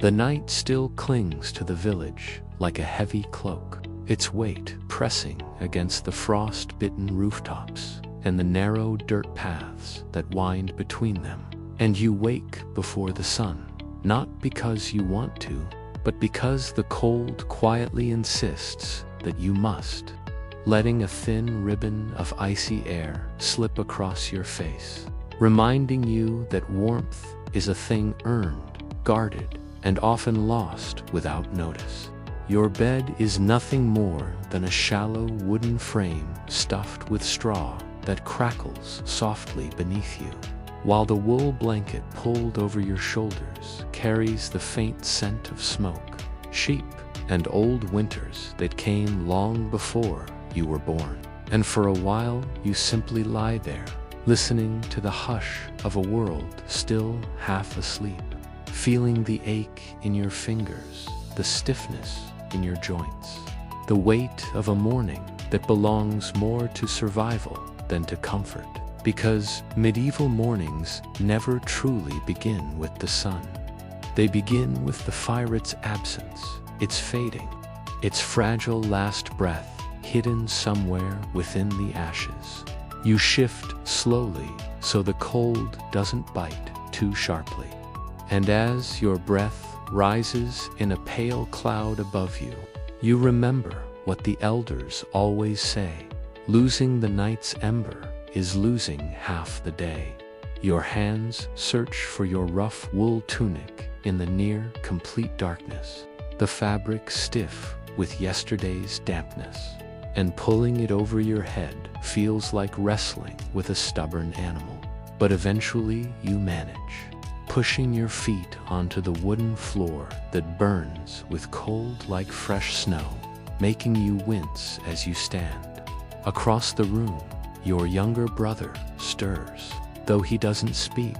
The night still clings to the village like a heavy cloak, its weight pressing against the frost-bitten rooftops and the narrow dirt paths that wind between them. And you wake before the sun, not because you want to, but because the cold quietly insists that you must, letting a thin ribbon of icy air slip across your face, reminding you that warmth is a thing earned, guarded, and often lost without notice. Your bed is nothing more than a shallow wooden frame stuffed with straw that crackles softly beneath you, while the wool blanket pulled over your shoulders carries the faint scent of smoke, sheep, and old winters that came long before you were born. And for a while you simply lie there, listening to the hush of a world still half asleep, feeling the ache in your fingers, the stiffness in your joints, the weight of a morning that belongs more to survival than to comfort. Because medieval mornings never truly begin with the sun. They begin with the fire's absence, its fading, its fragile last breath hidden somewhere within the ashes. You shift slowly so the cold doesn't bite too sharply. And as your breath rises in a pale cloud above you, you remember what the elders always say: losing the night's ember is losing half the day. Your hands search for your rough wool tunic in the near complete darkness, the fabric stiff with yesterday's dampness, and pulling it over your head feels like wrestling with a stubborn animal. But eventually you manage, pushing your feet onto the wooden floor that burns with cold like fresh snow, making you wince as you stand. Across the room, your younger brother stirs, though he doesn't speak,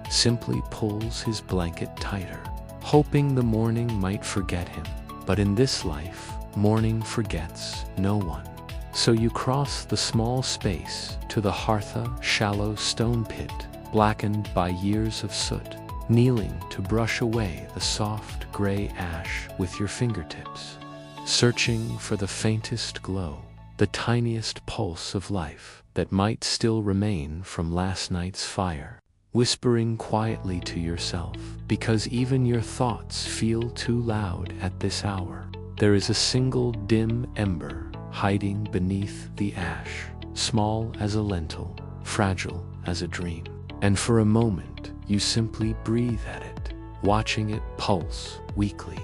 simply pulls his blanket tighter, hoping the morning might forget him. But in this life, morning forgets no one. So you cross the small space to the heartha shallow stone pit, blackened by years of soot, kneeling to brush away the soft gray ash with your fingertips, searching for the faintest glow, the tiniest pulse of life that might still remain from last night's fire, whispering quietly to yourself, because even your thoughts feel too loud at this hour. There is a single dim ember hiding beneath the ash, small as a lentil, fragile as a dream. And for a moment, you simply breathe at it, watching it pulse weakly,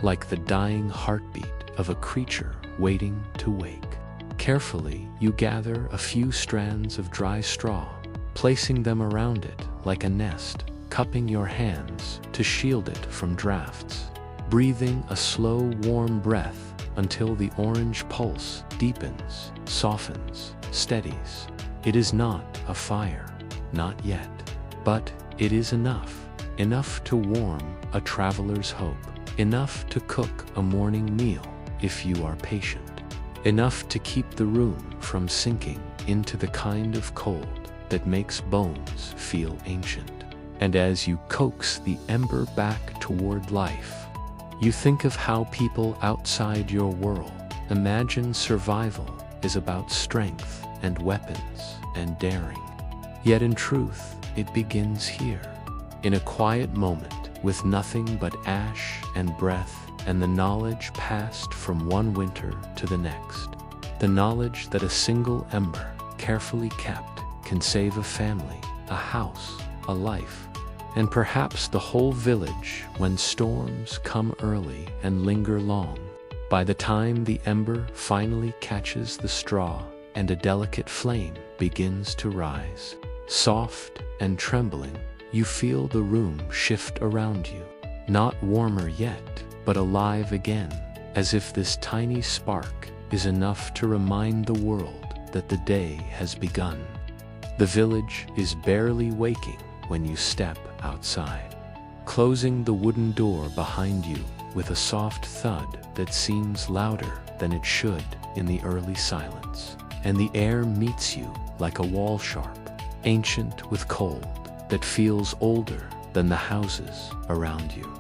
like the dying heartbeat of a creature waiting to wake. Carefully, you gather a few strands of dry straw, placing them around it like a nest, cupping your hands to shield it from drafts, breathing a slow, warm breath until the orange pulse deepens, softens, steadies. It is not a fire, not yet, but it is enough to warm a traveler's hope, enough to cook a morning meal if you are patient, enough to keep the room from sinking into the kind of cold that makes bones feel ancient. And as you coax the ember back toward life, you think of how people outside your world imagine survival is about strength and weapons and daring. Yet in truth, it begins here, in a quiet moment with nothing but ash and breath and the knowledge passed from one winter to the next. The knowledge that a single ember, carefully kept, can save a family, a house, a life, and perhaps the whole village when storms come early and linger long. By the time the ember finally catches the straw and a delicate flame begins to rise, soft and trembling, you feel the room shift around you, not warmer yet, but alive again, as if this tiny spark is enough to remind the world that the day has begun. The village is barely waking when you step outside, closing the wooden door behind you with a soft thud that seems louder than it should in the early silence. And the air meets you like a wall sharp, ancient with cold, that feels older than the houses around you.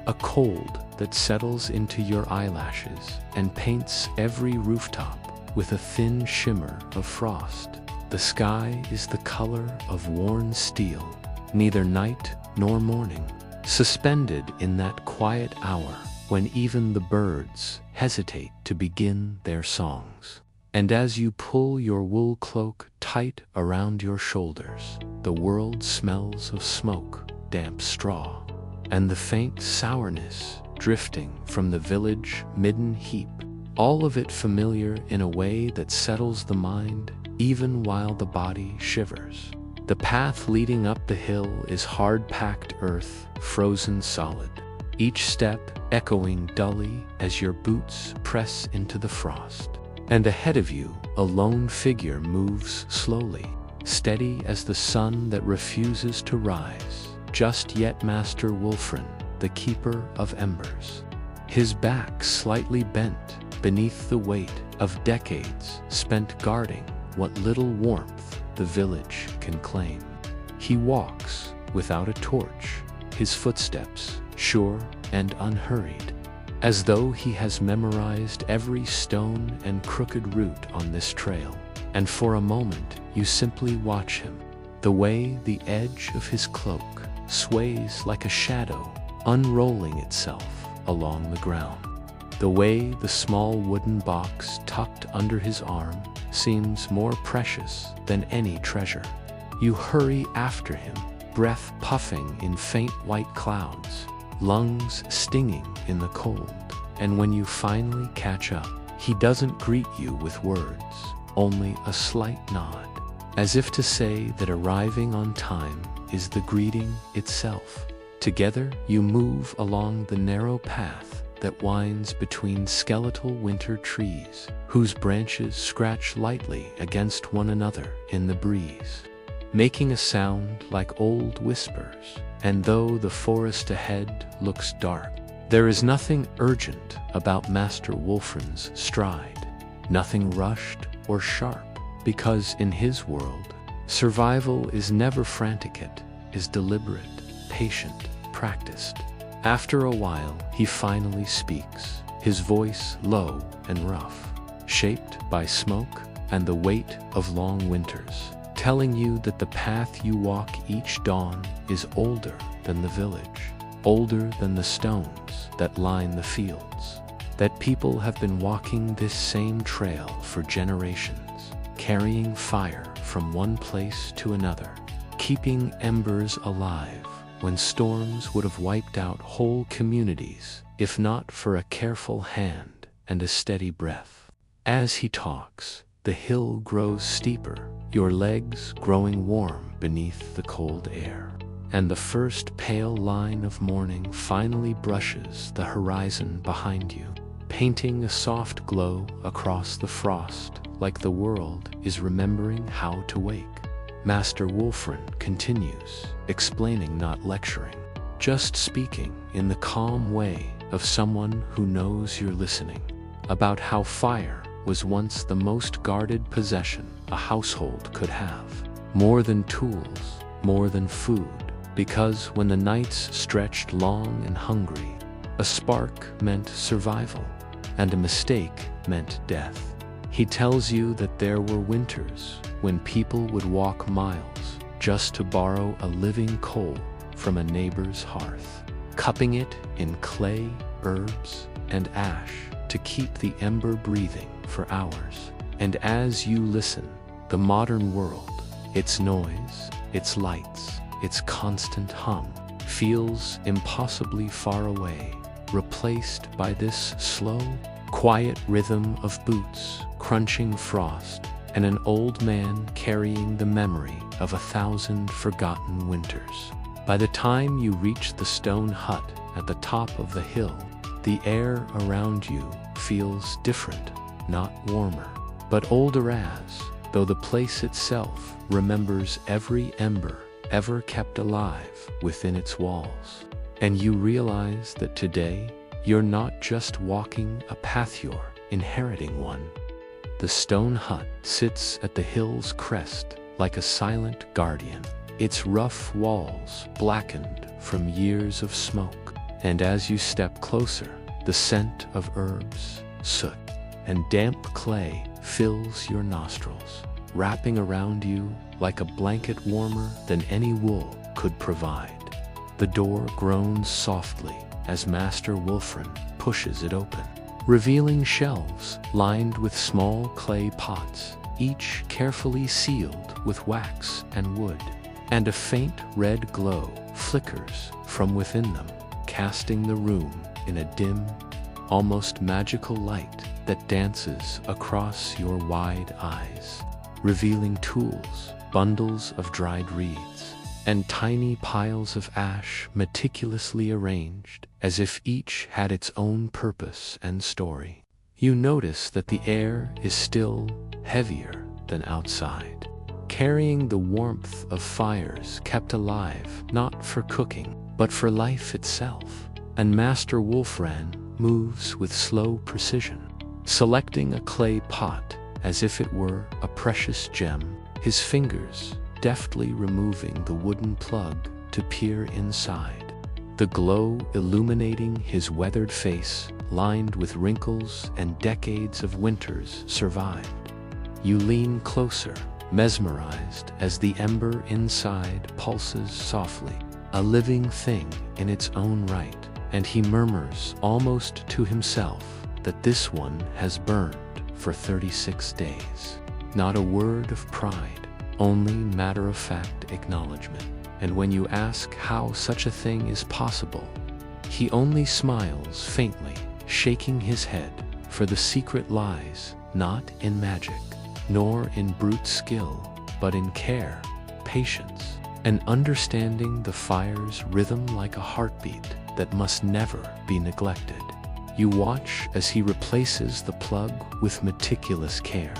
A cold that settles into your eyelashes and paints every rooftop with a thin shimmer of frost. The sky is the color of worn steel, neither night nor morning, suspended in that quiet hour when even the birds hesitate to begin their songs. And as you pull your wool cloak tight around your shoulders, the world smells of smoke, damp straw, and the faint sourness drifting from the village midden heap, all of it familiar in a way that settles the mind even while the body shivers. The path leading up the hill is hard-packed earth, frozen solid, each step echoing dully as your boots press into the frost. And ahead of you, a lone figure moves slowly, steady as the sun that refuses to rise. Just yet Master Wulfrun, the Keeper of Embers. His back slightly bent beneath the weight of decades spent guarding what little warmth the village can claim. He walks without a torch, his footsteps sure and unhurried, as though he has memorized every stone and crooked route on this trail. And for a moment you simply watch him, the way the edge of his cloak sways like a shadow unrolling itself along the ground. The way the small wooden box tucked under his arm seems more precious than any treasure. You hurry after him, breath puffing in faint white clouds, lungs stinging in the cold. And when you finally catch up, he doesn't greet you with words, only a slight nod, as if to say that arriving on time is the greeting itself. Together you move along the narrow path that winds between skeletal winter trees, whose branches scratch lightly against one another in the breeze, making a sound like old whispers. And though the forest ahead looks dark, there is nothing urgent about Master Wulfrun's stride, nothing rushed or sharp, because in his world, survival is never frantic, it is deliberate, patient, practiced. After a while, he finally speaks, his voice low and rough, shaped by smoke and the weight of long winters, telling you that the path you walk each dawn is older than the village, older than the stones that line the fields, that people have been walking this same trail for generations, carrying fire from one place to another, keeping embers alive when storms would have wiped out whole communities, if not for a careful hand and a steady breath. As he talks, the hill grows steeper, your legs growing warm beneath the cold air, and the first pale line of morning finally brushes the horizon behind you, painting a soft glow across the frost, like the world is remembering how to wake. Master Wulfrun continues, explaining, not lecturing, just speaking in the calm way of someone who knows you're listening, about how fire was once the most guarded possession a household could have, more than tools, more than food, because when the nights stretched long and hungry, a spark meant survival, and a mistake meant death. He tells you that there were winters when people would walk miles just to borrow a living coal from a neighbor's hearth, cupping it in clay, herbs, and ash to keep the ember breathing for hours. And as you listen, the modern world, its noise, its lights, its constant hum, feels impossibly far away, replaced by this slow, quiet rhythm of boots crunching frost and an old man carrying the memory of 1,000 forgotten winters. By the time you reach the stone hut at the top of the hill, the air around you feels different, not warmer, but older, as though the place itself remembers every ember ever kept alive within its walls. And you realize that today, you're not just walking a path, you're inheriting one. The stone hut sits at the hill's crest like a silent guardian, its rough walls blackened from years of smoke, And as you step closer, the scent of herbs, soot, and damp clay fills your nostrils, wrapping around you like a blanket warmer than any wool could provide. The door groans softly as Master Wolfram pushes it open, revealing shelves lined with small clay pots, each carefully sealed with wax and wood. And a faint red glow flickers from within them, casting the room in a dim, almost magical light that dances across your wide eyes, revealing tools, bundles of dried reeds, and tiny piles of ash meticulously arranged as if each had its own purpose and story. You notice that the air is still heavier than outside, carrying the warmth of fires kept alive not for cooking, but for life itself. And Master Wolfram moves with slow precision, selecting a clay pot as if it were a precious gem, his fingers deftly removing the wooden plug to peer inside, the glow illuminating his weathered face lined with wrinkles and decades of winters survived. You lean closer, mesmerized as the ember inside pulses softly, a living thing in its own right, and he murmurs almost to himself that this one has burned for 36 days. Not a word of pride, only matter-of-fact acknowledgement. And when you ask how such a thing is possible, he only smiles faintly, shaking his head, for the secret lies not in magic, nor in brute skill, but in care, patience, and understanding the fire's rhythm like a heartbeat that must never be neglected. You watch as he replaces the plug with meticulous care,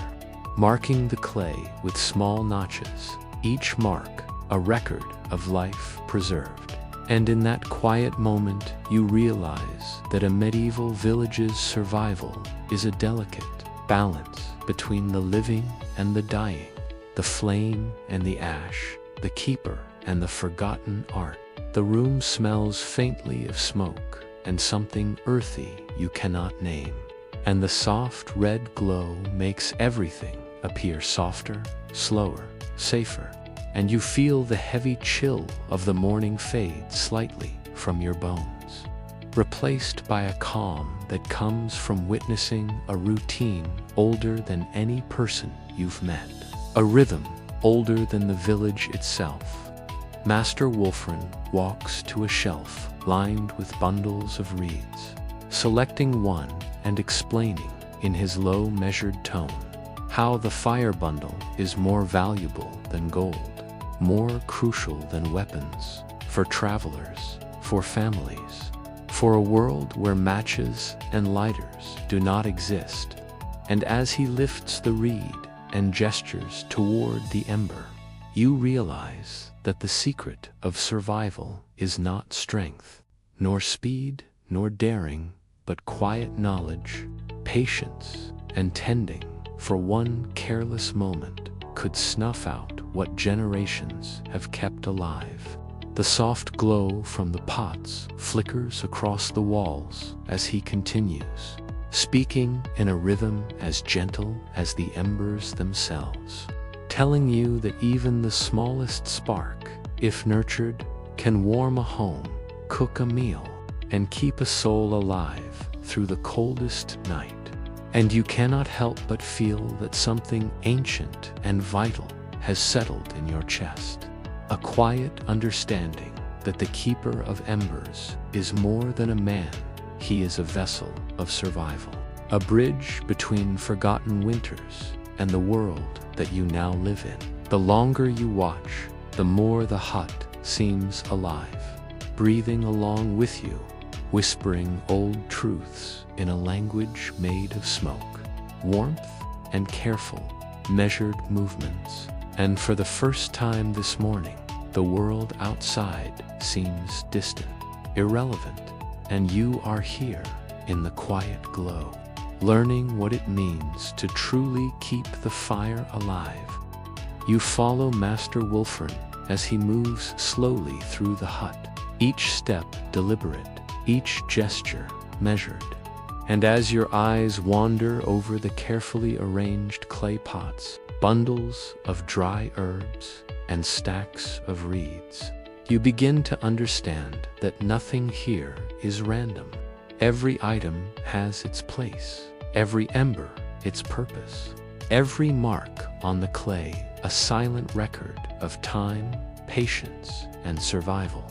marking the clay with small notches, each mark a record of life preserved. And in that quiet moment, you realize that a medieval village's survival is a delicate balance between the living and the dying, the flame and the ash, the keeper and the forgotten art. The room smells faintly of smoke and something earthy you cannot name, and the soft red glow makes everything appear softer, slower, safer, and you feel the heavy chill of the morning fade slightly from your bones, replaced by a calm that comes from witnessing a routine older than any person you've met, a rhythm older than the village itself. Master Wolfram walks to a shelf lined with bundles of reeds, selecting one and explaining in his low measured tone how the fire bundle is more valuable than gold, more crucial than weapons, for travelers, for families, for a world where matches and lighters do not exist. And as he lifts the reed and gestures toward the ember, you realize that the secret of survival is not strength, nor speed, nor daring, but quiet knowledge, patience, and tending, for one careless moment could snuff out what generations have kept alive. The soft glow from the pots flickers across the walls as he continues, speaking in a rhythm as gentle as the embers themselves, telling you that even the smallest spark, if nurtured, can warm a home, cook a meal, and keep a soul alive through the coldest night. And you cannot help but feel that something ancient and vital has settled in your chest, a quiet understanding that the keeper of embers is more than a man, he is a vessel of survival, a bridge between forgotten winters and the world that you now live in. The longer you watch, the more the hut seems alive, breathing along with you, whispering old truths in a language made of smoke, warmth, and careful, measured movements. And for the first time this morning, the world outside seems distant, irrelevant, and you are here in the quiet glow, learning what it means to truly keep the fire alive. You follow Master Wolfram as he moves slowly through the hut, each step deliberate, each gesture measured. And as your eyes wander over the carefully arranged clay pots, bundles of dry herbs, and stacks of reeds, you begin to understand that nothing here is random. Every item has its place, every ember its purpose, every mark on the clay a silent record of time, patience, and survival.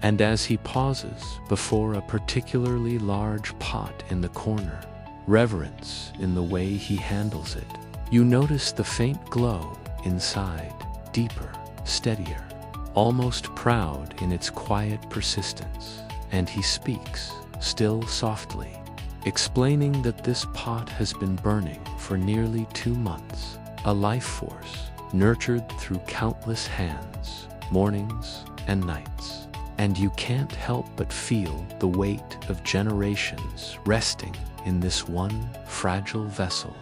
And as he pauses before a particularly large pot in the corner, reverence in the way he handles it, you notice the faint glow inside, deeper, steadier, almost proud in its quiet persistence. And he speaks, still softly, explaining that this pot has been burning for nearly 2 months, a life force nurtured through countless hands, mornings and nights. And you can't help but feel the weight of generations resting in this one fragile vessel.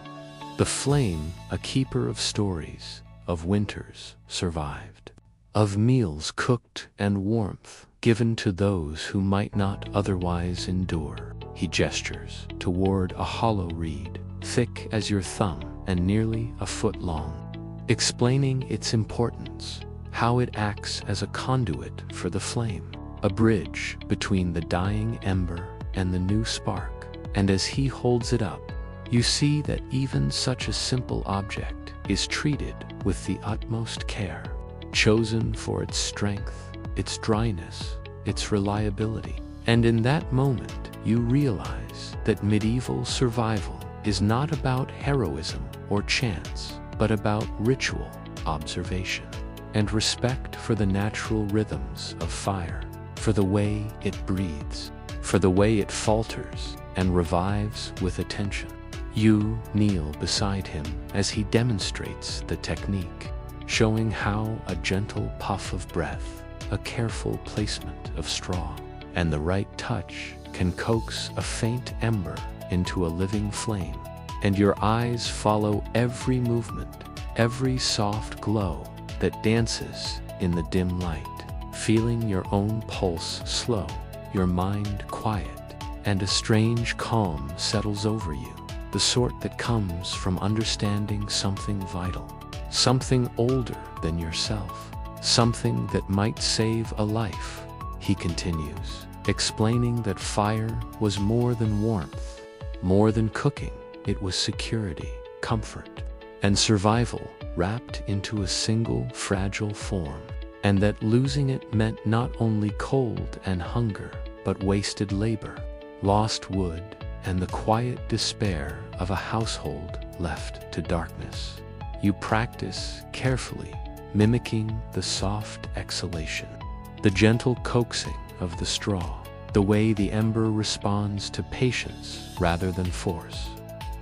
The flame, a keeper of stories, of winters survived, of meals cooked and warmth given to those who might not otherwise endure. He gestures toward a hollow reed, thick as your thumb and nearly a foot long, explaining its importance, how it acts as a conduit for the flame, a bridge between the dying ember and the new spark. And as he holds it up, you see that even such a simple object is treated with the utmost care, chosen for its strength, its dryness, its reliability. And in that moment, you realize that medieval survival is not about heroism or chance, but about ritual, observation, and respect for the natural rhythms of fire, for the way it breathes, for the way it falters and revives with attention. You kneel beside him as he demonstrates the technique, showing how a gentle puff of breath, a careful placement of straw, and the right touch can coax a faint ember into a living flame. And your eyes follow every movement, every soft glow that dances in the dim light, feeling your own pulse slow, your mind quiet, and a strange calm settles over you, the sort that comes from understanding something vital, something older than yourself, something that might save a life. He continues, explaining that fire was more than warmth, more than cooking. It was security, comfort, and survival wrapped into a single fragile form, and that losing it meant not only cold and hunger, but wasted labor, lost wood, and the quiet despair of a household left to darkness. You practice carefully, mimicking the soft exhalation, the gentle coaxing of the straw, the way the ember responds to patience rather than force.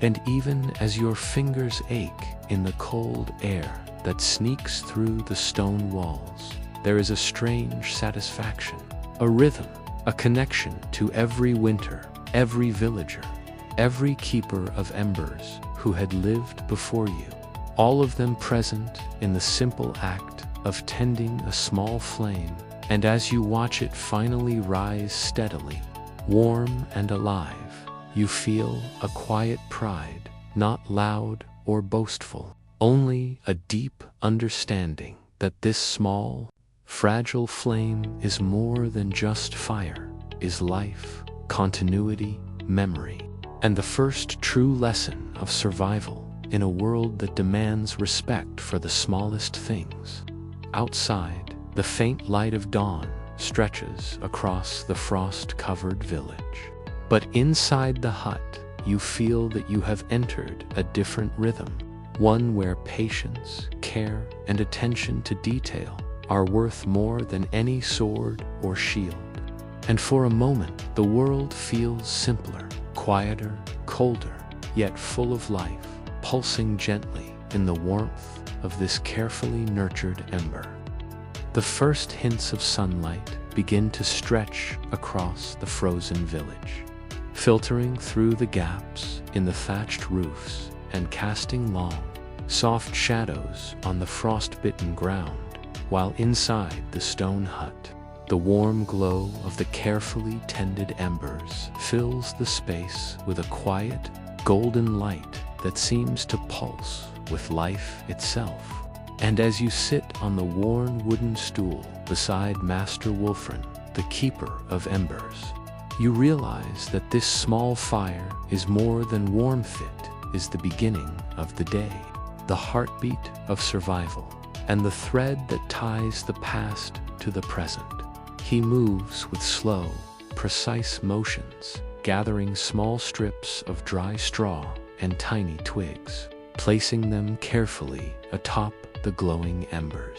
And even as your fingers ache in the cold air that sneaks through the stone walls, there is a strange satisfaction, a rhythm, a connection to every winter, every villager, every keeper of embers who had lived before you, all of them present in the simple act of tending a small flame. And as you watch it finally rise steadily, warm and alive, you feel a quiet pride, not loud or boastful, only a deep understanding that this small, fragile flame is more than just fire, is life, continuity, memory, and the first true lesson of survival in a world that demands respect for the smallest things. Outside, the faint light of dawn stretches across the frost-covered village. But inside the hut, you feel that you have entered a different rhythm, one where patience, care, and attention to detail are worth more than any sword or shield. And for a moment, the world feels simpler, quieter, colder, yet full of life, pulsing gently in the warmth of this carefully nurtured ember. The first hints of sunlight begin to stretch across the frozen village, filtering through the gaps in the thatched roofs and casting long, soft shadows on the frost-bitten ground, while inside the stone hut, The warm glow of the carefully tended embers fills the space with a quiet, golden light that seems to pulse with life itself. And as you sit on the worn wooden stool beside Master Wulfrin, the keeper of embers, you realize that this small fire is more than warmth. It is the beginning of the day, the heartbeat of survival, and the thread that ties the past to the present. He moves with slow, precise motions, gathering small strips of dry straw and tiny twigs, placing them carefully atop the glowing embers,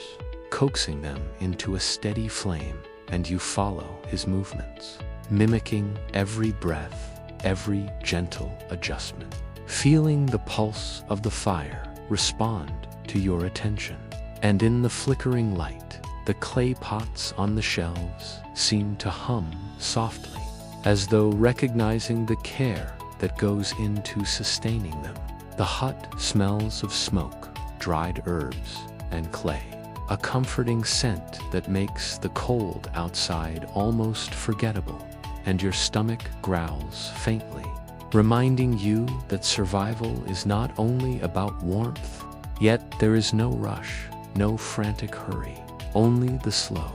coaxing them into a steady flame, and you follow his movements, mimicking every breath, every gentle adjustment, feeling the pulse of the fire respond to your attention. And in the flickering light, the clay pots on the shelves seem to hum softly, as though recognizing the care that goes into sustaining them. The hut smells of smoke, dried herbs, and clay, a comforting scent that makes the cold outside almost forgettable, and your stomach growls faintly, reminding you that survival is not only about warmth, yet there is no rush, no frantic hurry, only the slow,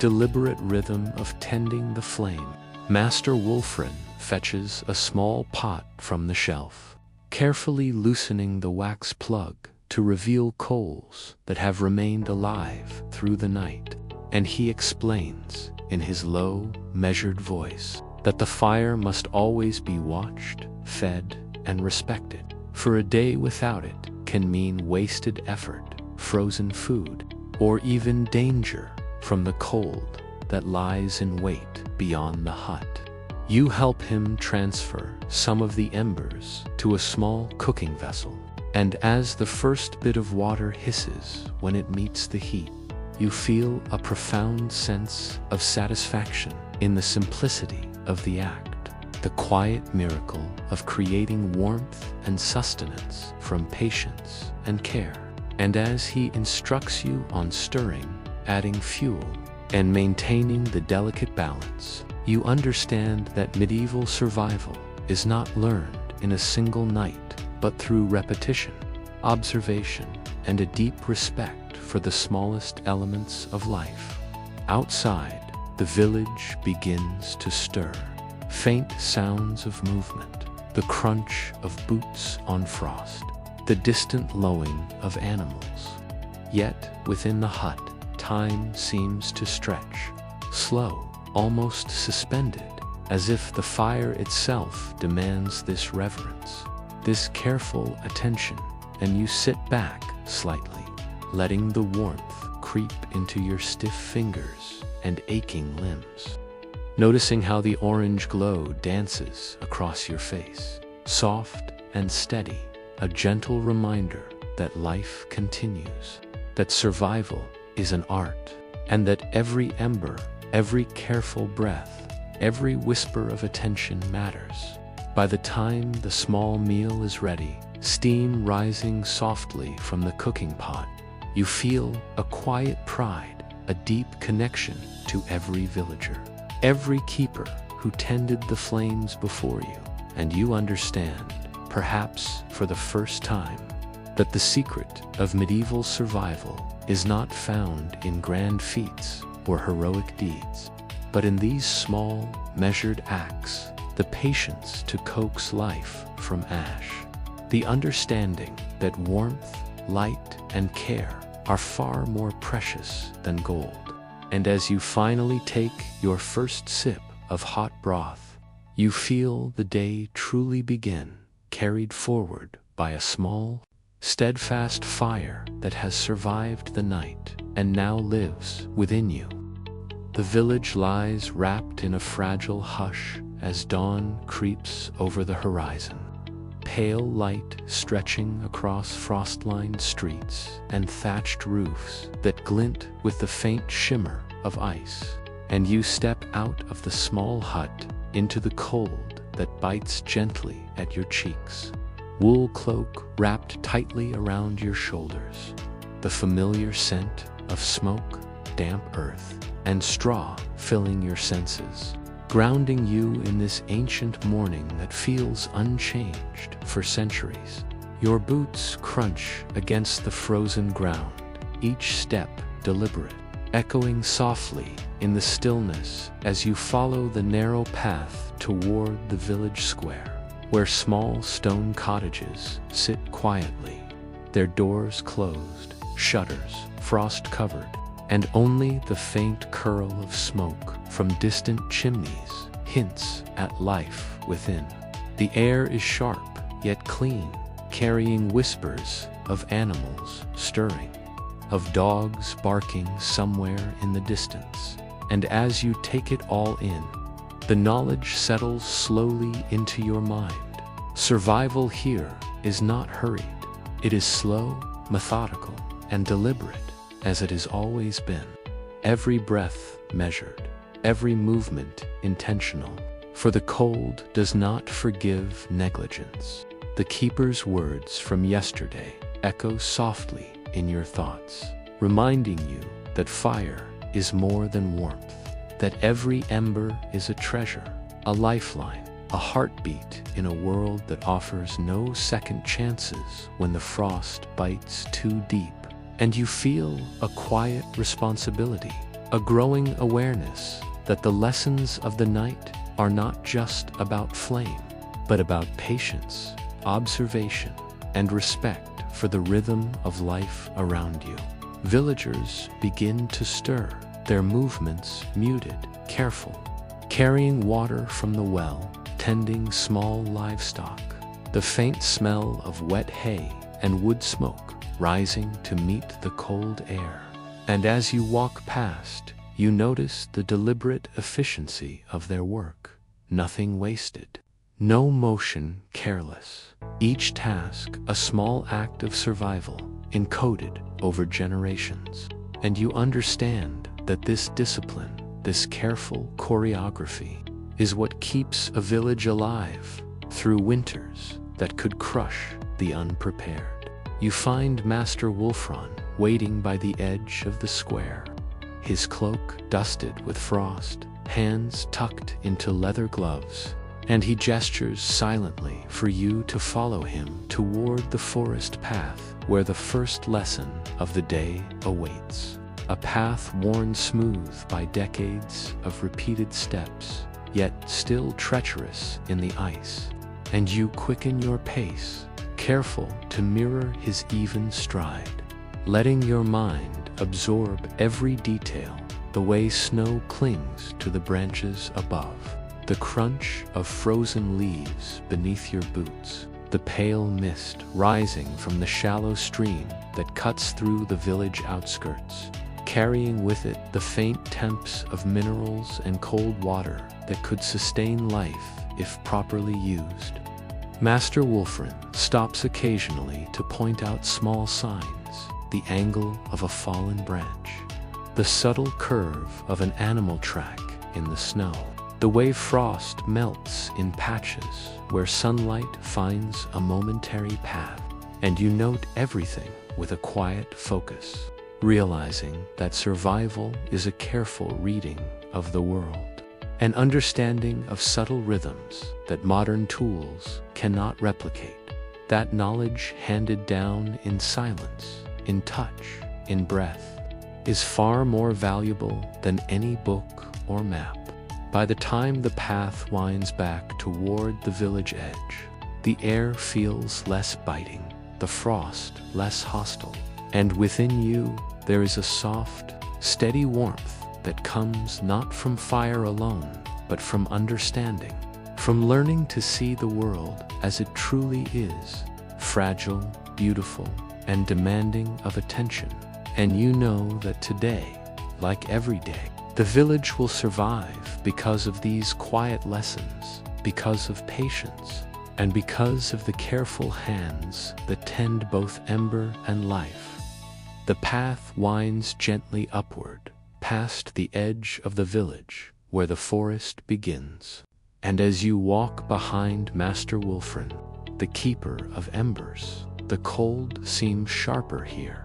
deliberate rhythm of tending the flame. Master Wulfrin fetches a small pot from the shelf, carefully loosening the wax plug to reveal coals that have remained alive through the night, and he explains, in his low, measured voice, that the fire must always be watched, fed, and respected, for a day without it can mean wasted effort, frozen food, or even danger from the cold that lies in wait beyond the hut. You help him transfer some of the embers to a small cooking vessel, and as the first bit of water hisses when it meets the heat, you feel a profound sense of satisfaction in the simplicity of the act, the quiet miracle of creating warmth and sustenance from patience and care. And as he instructs you on stirring, adding fuel, and maintaining the delicate balance, you understand that medieval survival is not learned in a single night, but through repetition, observation, and a deep respect for the smallest elements of life. Outside, the village begins to stir. Faint sounds of movement, the crunch of boots on frost, the distant lowing of animals. Yet, within the hut, time seems to stretch, slow, almost suspended, as if the fire itself demands this reverence, this careful attention, and you sit back slightly, letting the warmth creep into your stiff fingers and aching limbs. Noticing how the orange glow dances across your face, soft and steady, a gentle reminder that life continues, that survival is an art, and that every ember, every careful breath, every whisper of attention matters. By the time the small meal is ready, steam rising softly from the cooking pot, you feel a quiet pride, a deep connection to every villager, every keeper who tended the flames before you, and you understand, perhaps for the first time, that the secret of medieval survival is not found in grand feats or heroic deeds, but in these small, measured acts, the patience to coax life from ash, the understanding that warmth, light, and care are far more precious than gold. And as you finally take your first sip of hot broth, you feel the day truly begin, carried forward by a small, steadfast fire that has survived the night and now lives within you. The village lies wrapped in a fragile hush as dawn creeps over the horizon, pale light stretching across frost-lined streets and thatched roofs that glint with the faint shimmer of ice. And you step out of the small hut into the cold that bites gently at your cheeks, wool cloak wrapped tightly around your shoulders, the familiar scent of smoke, damp earth, and straw filling your senses, grounding you in this ancient morning that feels unchanged for centuries. Your boots crunch against the frozen ground, each step deliberate, echoing softly in the stillness as you follow the narrow path toward the village square, where small stone cottages sit quietly, their doors closed, shutters frost-covered, and only the faint curl of smoke from distant chimneys hints at life within. The air is sharp, yet clean, carrying whispers of animals stirring, of dogs barking somewhere in the distance. And as you take it all in, the knowledge settles slowly into your mind. Survival here is not hurried. It is slow, methodical, and deliberate, as it has always been. Every breath measured, every movement intentional, for the cold does not forgive negligence. The keeper's words from yesterday echo softly in your thoughts, reminding you that fire is more than warmth, that every ember is a treasure, a lifeline, a heartbeat in a world that offers no second chances when the frost bites too deep. And you feel a quiet responsibility, a growing awareness that the lessons of the night are not just about flame, but about patience, observation, and respect for the rhythm of life around you. Villagers begin to stir, their movements muted, careful, carrying water from the well, tending small livestock, the faint smell of wet hay and wood smoke rising to meet the cold air. And as you walk past, you notice the deliberate efficiency of their work. Nothing wasted, no motion careless, each task a small act of survival encoded over generations. And you understand that this discipline, this careful choreography, is what keeps a village alive through winters that could crush the unprepared. You find Master Wolfron waiting by the edge of the square, his cloak dusted with frost, hands tucked into leather gloves, and he gestures silently for you to follow him toward the forest path where the first lesson of the day awaits. A path worn smooth by decades of repeated steps, yet still treacherous in the ice. And you quicken your pace, careful to mirror his even stride, letting your mind absorb every detail, the way snow clings to the branches above, the crunch of frozen leaves beneath your boots, the pale mist rising from the shallow stream that cuts through the village outskirts, carrying with it the faint temps of minerals and cold water that could sustain life if properly used. Master Wolfram stops occasionally to point out small signs, the angle of a fallen branch, the subtle curve of an animal track in the snow, the way frost melts in patches where sunlight finds a momentary path. And you note everything with a quiet focus, realizing that survival is a careful reading of the world, an understanding of subtle rhythms that modern tools cannot replicate, that knowledge handed down in silence, in touch, in breath, is far more valuable than any book or map. By the time the path winds back toward the village edge, the air feels less biting, the frost less hostile, and within you there is a soft, steady warmth that comes not from fire alone, but from understanding, from learning to see the world as it truly is, fragile, beautiful, and demanding of attention. And you know that today, like every day, the village will survive because of these quiet lessons, because of patience, and because of the careful hands that tend both ember and life. The path winds gently upward, past the edge of the village, where the forest begins. And as you walk behind Master Wolfram, the keeper of embers, the cold seems sharper here,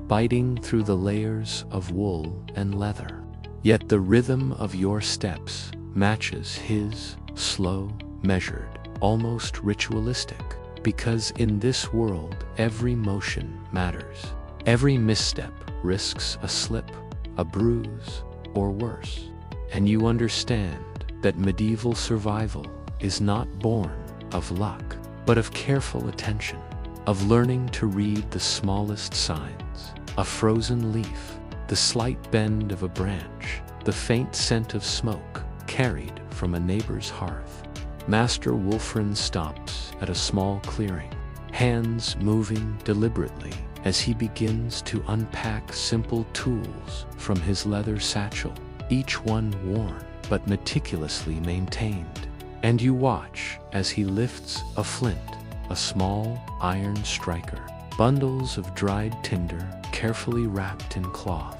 biting through the layers of wool and leather. Yet the rhythm of your steps matches his, slow, measured, almost ritualistic. Because in this world, every motion matters. Every misstep risks a slip, a bruise, or worse. And you understand that medieval survival is not born of luck, but of careful attention, of learning to read the smallest signs, a frozen leaf, the slight bend of a branch, the faint scent of smoke carried from a neighbor's hearth. Master Wulfrun stops at a small clearing, hands moving deliberately as he begins to unpack simple tools from his leather satchel, each one worn but meticulously maintained. And you watch as he lifts a flint, a small iron striker, bundles of dried tinder carefully wrapped in cloth,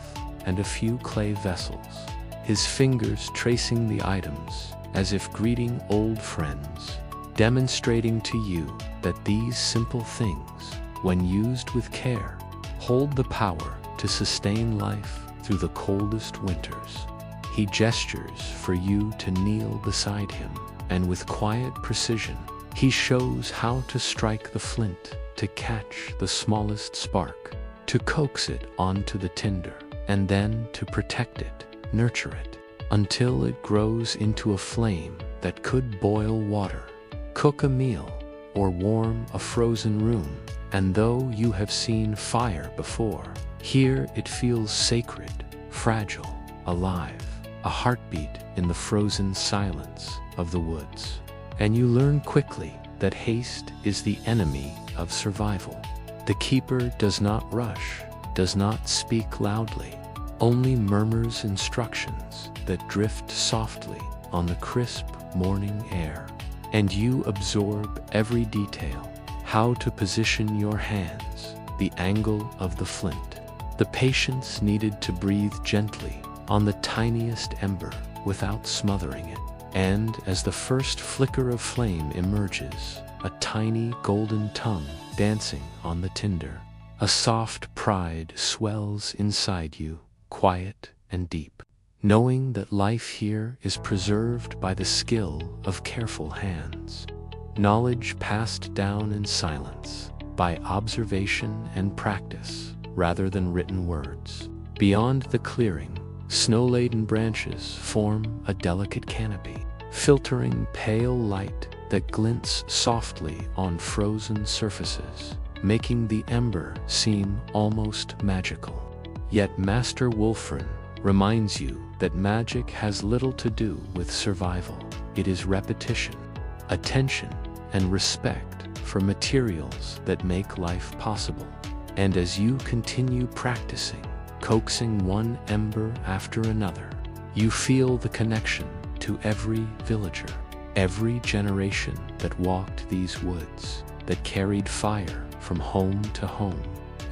and a few clay vessels, his fingers tracing the items as if greeting old friends, demonstrating to you that these simple things, when used with care, hold the power to sustain life through the coldest winters. He gestures for you to kneel beside him, and with quiet precision, he shows how to strike the flint, to catch the smallest spark, to coax it onto the tinder, and then to protect it, nurture it, until it grows into a flame that could boil water, cook a meal, or warm a frozen room. And though you have seen fire before, here it feels sacred, fragile, alive, a heartbeat in the frozen silence of the woods. And you learn quickly that haste is the enemy of survival. The keeper does not rush, does not speak loudly, only murmurs instructions that drift softly on the crisp morning air. And you absorb every detail, how to position your hands, the angle of the flint, the patience needed to breathe gently on the tiniest ember without smothering it. And as the first flicker of flame emerges, a tiny golden tongue dancing on the tinder, a soft pride swells inside you, quiet and deep, knowing that life here is preserved by the skill of careful hands. Knowledge passed down in silence, by observation and practice, rather than written words. Beyond the clearing, snow-laden branches form a delicate canopy, filtering pale light that glints softly on frozen surfaces, making the ember seem almost magical. Yet Master Wulfrun reminds you that magic has little to do with survival. It is repetition, attention, and respect for materials that make life possible. And as you continue practicing, coaxing one ember after another, you feel the connection to every villager, every generation that walked these woods, that carried fire from home to home,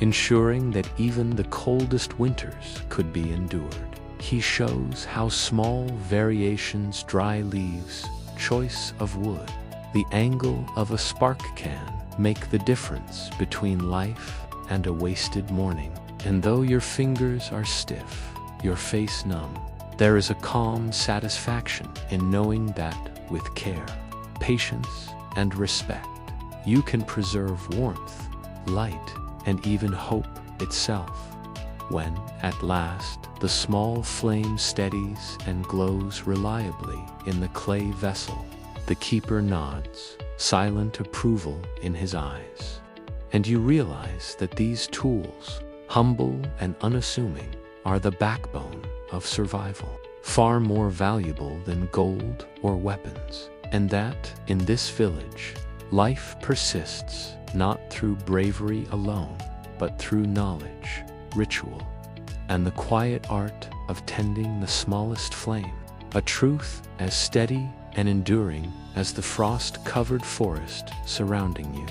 ensuring that even the coldest winters could be endured. He shows how small variations, dry leaves, choice of wood, the angle of a spark can make the difference between life and a wasted morning. And though your fingers are stiff, your face numb, there is a calm satisfaction in knowing that with care, patience, and respect, you can preserve warmth, light, and even hope itself. When, at last, the small flame steadies and glows reliably in the clay vessel, the keeper nods, silent approval in his eyes. And you realize that these tools, humble and unassuming, are the backbone of survival, far more valuable than gold or weapons. And that, in this village, life persists not through bravery alone, but through knowledge, ritual, and the quiet art of tending the smallest flame, a truth as steady and enduring as the frost-covered forest surrounding you.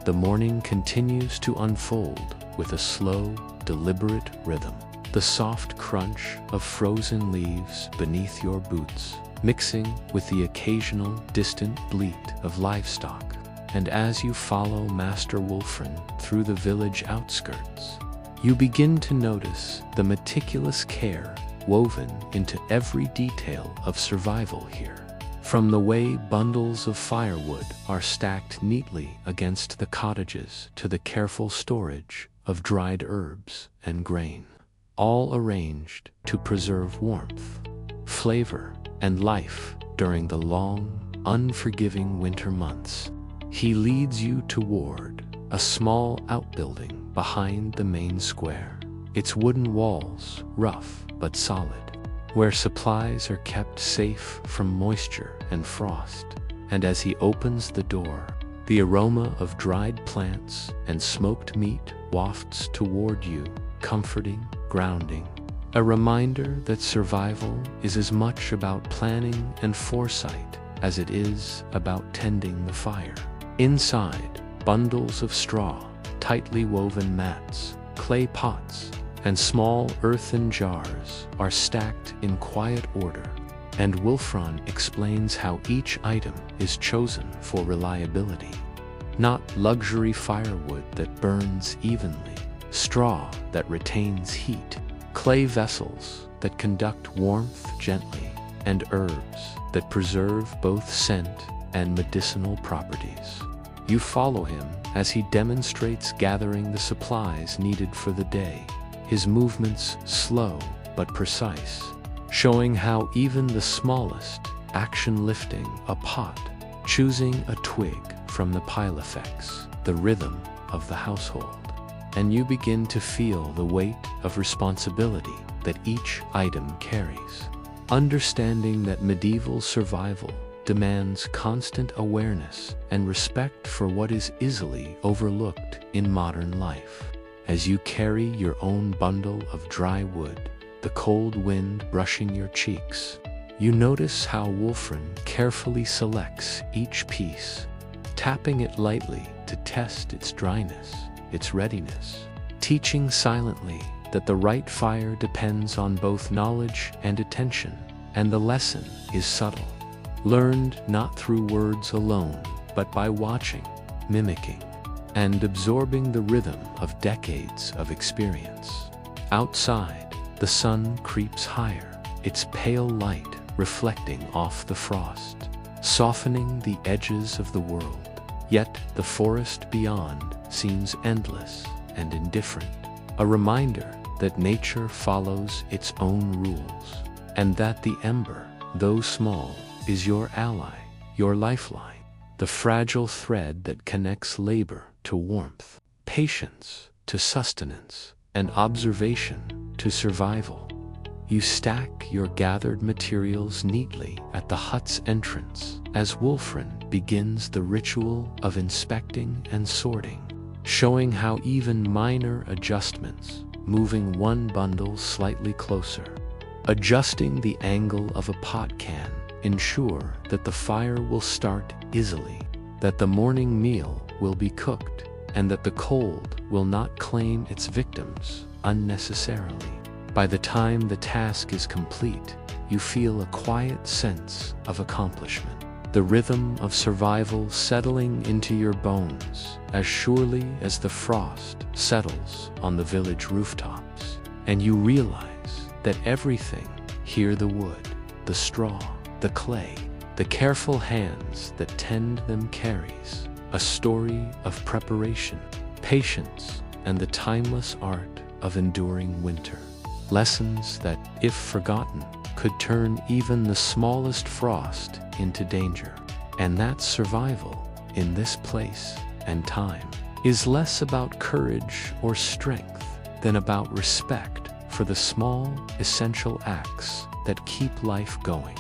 The morning continues to unfold with a slow, deliberate rhythm, the soft crunch of frozen leaves beneath your boots, mixing with the occasional distant bleat of livestock. And as you follow Master Wulfrun through the village outskirts, you begin to notice the meticulous care woven into every detail of survival here. From the way bundles of firewood are stacked neatly against the cottages to the careful storage of dried herbs and grain, all arranged to preserve warmth, flavor, and life during the long, unforgiving winter months. He leads you toward a small outbuilding behind the main square, its wooden walls rough but solid, where supplies are kept safe from moisture and frost. And as he opens the door, the aroma of dried plants and smoked meat wafts toward you, comforting, grounding, a reminder that survival is as much about planning and foresight as it is about tending the fire. Inside, bundles of straw, tightly woven mats, clay pots, and small earthen jars are stacked in quiet order, and Wolfram explains how each item is chosen for reliability. Not luxury firewood that burns evenly, straw that retains heat, clay vessels that conduct warmth gently, and herbs that preserve both scent and medicinal properties. You follow him as he demonstrates gathering the supplies needed for the day, his movements slow but precise, showing how even the smallest action, lifting a pot, choosing a twig from the pile, affects the rhythm of the household. And you begin to feel the weight of responsibility that each item carries, understanding that medieval survival demands constant awareness and respect for what is easily overlooked in modern life. As you carry your own bundle of dry wood, the cold wind brushing your cheeks, you notice how Wolfram carefully selects each piece, tapping it lightly to test its dryness, its readiness, teaching silently that the right fire depends on both knowledge and attention, and the lesson is subtle, learned not through words alone, but by watching, mimicking, and absorbing the rhythm of decades of experience. Outside, the sun creeps higher, its pale light reflecting off the frost, softening the edges of the world. Yet the forest beyond seems endless and indifferent, a reminder that nature follows its own rules, and that the ember, though small, is your ally, your lifeline, the fragile thread that connects labor to warmth, patience to sustenance, and observation to survival. You stack your gathered materials neatly at the hut's entrance as Wolfram begins the ritual of inspecting and sorting, showing how even minor adjustments, moving one bundle slightly closer, adjusting the angle of a pot can, ensure that the fire will start easily, that the morning meal will be cooked, and that the cold will not claim its victims unnecessarily. By the time the task is complete, you feel a quiet sense of accomplishment, the rhythm of survival settling into your bones as surely as the frost settles on the village rooftops, and you realize that everything here, the wood, the straw, the clay, the careful hands that tend them, carries a story of preparation, patience, and the timeless art of enduring winter. Lessons that, if forgotten, could turn even the smallest frost into danger. And that survival in this place and time is less about courage or strength than about respect for the small, essential acts that keep life going.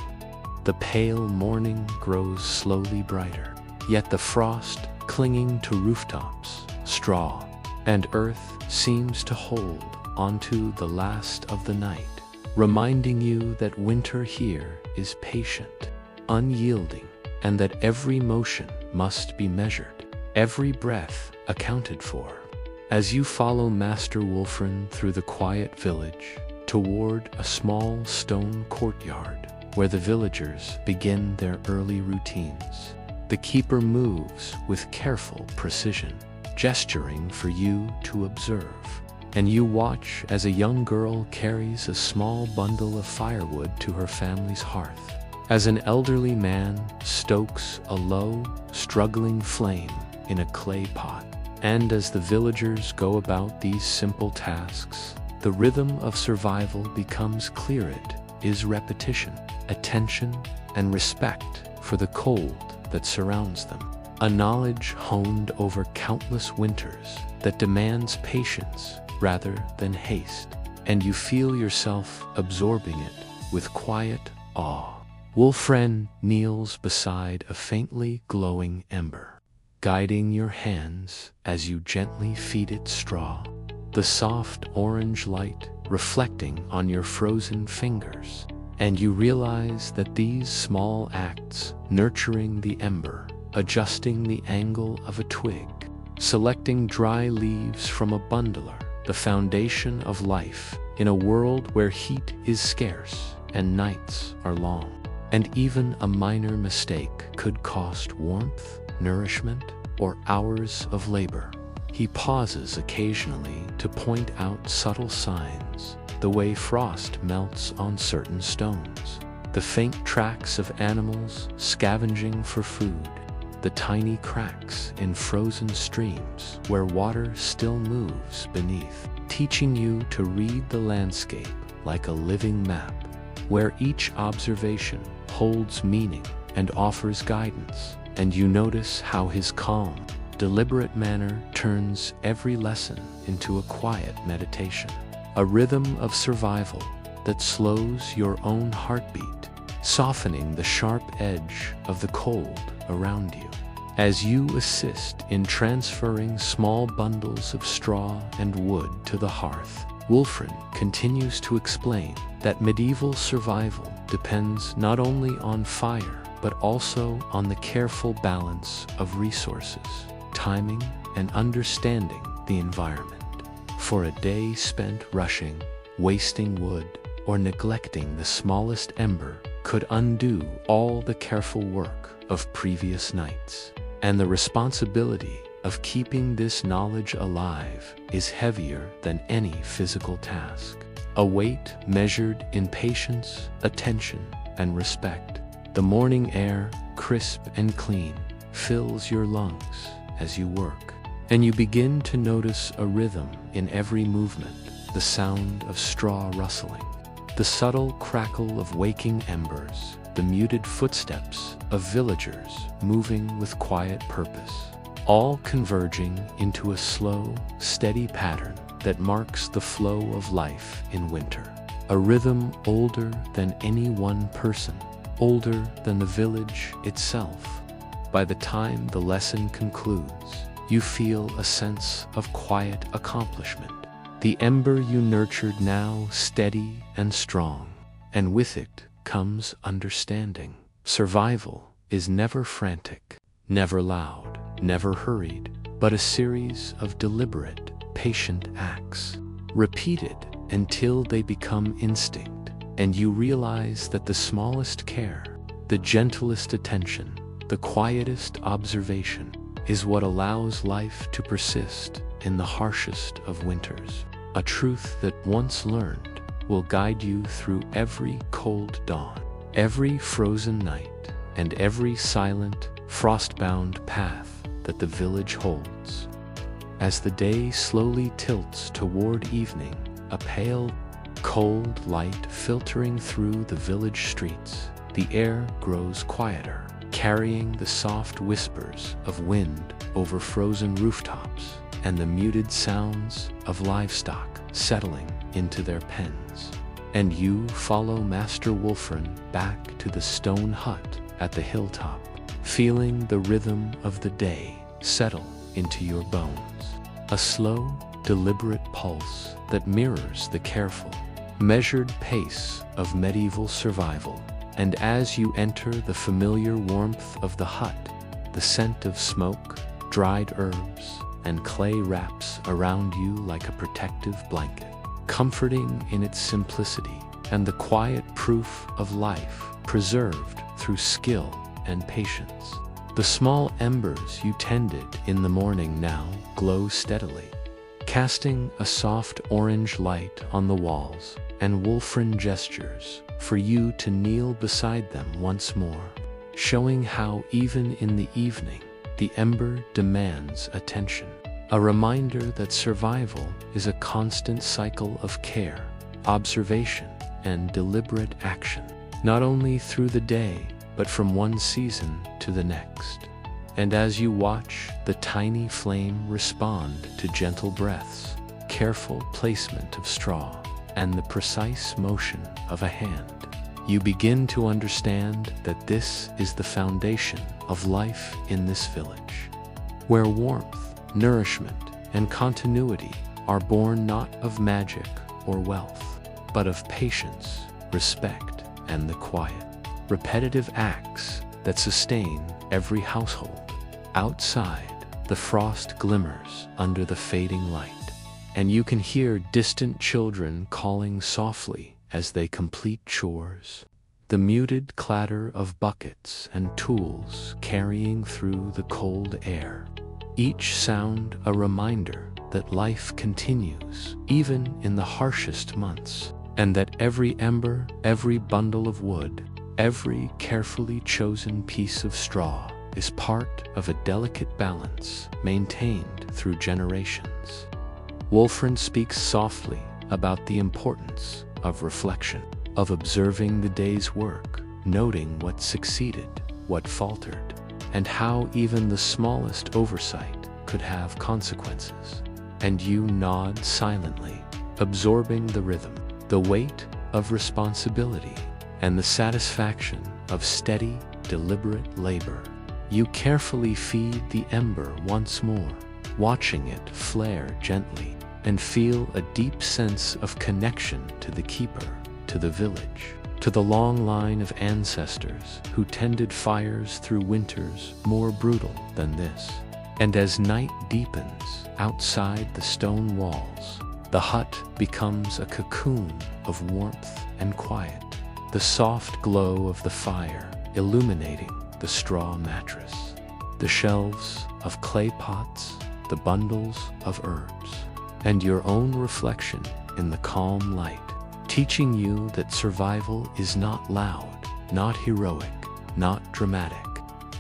The pale morning grows slowly brighter, yet the frost clinging to rooftops, straw, and earth seems to hold onto the last of the night, reminding you that winter here is patient, unyielding, and that every motion must be measured, every breath accounted for. As you follow Master Wolfram through the quiet village, toward a small stone courtyard where the villagers begin their early routines, the keeper moves with careful precision, gesturing for you to observe. and you watch as a young girl carries a small bundle of firewood to her family's hearth, as an elderly man stokes a low, struggling flame in a clay pot. And as the villagers go about these simple tasks, the rhythm of survival becomes clear. It is repetition, attention, and respect for the cold that surrounds them. A knowledge honed over countless winters that demands patience rather than haste, and you feel yourself absorbing it with quiet awe. Wolfren kneels beside a faintly glowing ember, guiding your hands as you gently feed it straw, the soft orange light reflecting on your frozen fingers, and you realize that these small acts, nurturing the ember, adjusting the angle of a twig, selecting dry leaves from a bundler, the foundation of life in a world where heat is scarce and nights are long. And even a minor mistake could cost warmth, nourishment, or hours of labor. He pauses occasionally to point out subtle signs, the way frost melts on certain stones, the faint tracks of animals scavenging for food, the tiny cracks in frozen streams where water still moves beneath, teaching you to read the landscape like a living map, where each observation holds meaning and offers guidance. And you notice how his calm, deliberate manner turns every lesson into a quiet meditation, a rhythm of survival that slows your own heartbeat, softening the sharp edge of the cold around you. As you assist in transferring small bundles of straw and wood to the hearth, Wolfren continues to explain that medieval survival depends not only on fire, but also on the careful balance of resources, timing, and understanding the environment. For a day spent rushing, wasting wood, or neglecting the smallest ember could undo all the careful work of previous nights. And the responsibility of keeping this knowledge alive is heavier than any physical task. A weight measured in patience, attention, and respect. The morning air, crisp and clean, fills your lungs as you work, and you begin to notice a rhythm in every movement, the sound of straw rustling, the subtle crackle of waking embers, the muted footsteps of villagers moving with quiet purpose, all converging into a slow, steady pattern that marks the flow of life in winter. A rhythm older than any one person, older than the village itself. By the time the lesson concludes, you feel a sense of quiet accomplishment. The ember you nurtured now steady and strong, and with it comes understanding. Survival is never frantic, never loud, never hurried, but a series of deliberate, patient acts, repeated until they become instinct, and you realize that the smallest care, the gentlest attention, the quietest observation is what allows life to persist in the harshest of winters. A truth that once learned will guide you through every cold dawn, every frozen night, and every silent, frost-bound path that the village holds. As the day slowly tilts toward evening, a pale, cold light filtering through the village streets, the air grows quieter, carrying the soft whispers of wind over frozen rooftops and the muted sounds of livestock settling into their pens. And you follow Master Wolfren back to the stone hut at the hilltop, feeling the rhythm of the day settle into your bones. A slow, deliberate pulse that mirrors the careful, measured pace of medieval survival. And as you enter the familiar warmth of the hut, the scent of smoke, dried herbs, and clay wraps around you like a protective blanket, comforting in its simplicity and the quiet proof of life preserved through skill and patience. The small embers you tended in the morning now glow steadily, casting a soft orange light on the walls, and Wolfram gestures for you to kneel beside them once more, showing how even in the evening, the ember demands attention. A reminder that survival is a constant cycle of care, observation, and deliberate action, not only through the day, but from one season to the next. And as you watch the tiny flame respond to gentle breaths, careful placement of straw, and the precise motion of a hand, you begin to understand that this is the foundation of life in this village, where warmth, nourishment, and continuity are born not of magic or wealth, but of patience, respect, and the quiet, repetitive acts that sustain every household. Outside, the frost glimmers under the fading light, and you can hear distant children calling softly as they complete chores, the muted clatter of buckets and tools carrying through the cold air, each sound a reminder that life continues even in the harshest months, and that every ember, every bundle of wood, every carefully chosen piece of straw is part of a delicate balance maintained through generations. Wolfram speaks softly about the importance of reflection, of observing the day's work, noting what succeeded, what faltered, and how even the smallest oversight could have consequences. And you nod silently, absorbing the rhythm, the weight of responsibility, and the satisfaction of steady, deliberate labor. You carefully feed the ember once more, watching it flare gently, and feel a deep sense of connection to the keeper, to the village, to the long line of ancestors who tended fires through winters more brutal than this. And as night deepens outside the stone walls, the hut becomes a cocoon of warmth and quiet, the soft glow of the fire illuminating the straw mattress, the shelves of clay pots, the bundles of herbs, and your own reflection in the calm light, teaching you that survival is not loud, not heroic, not dramatic,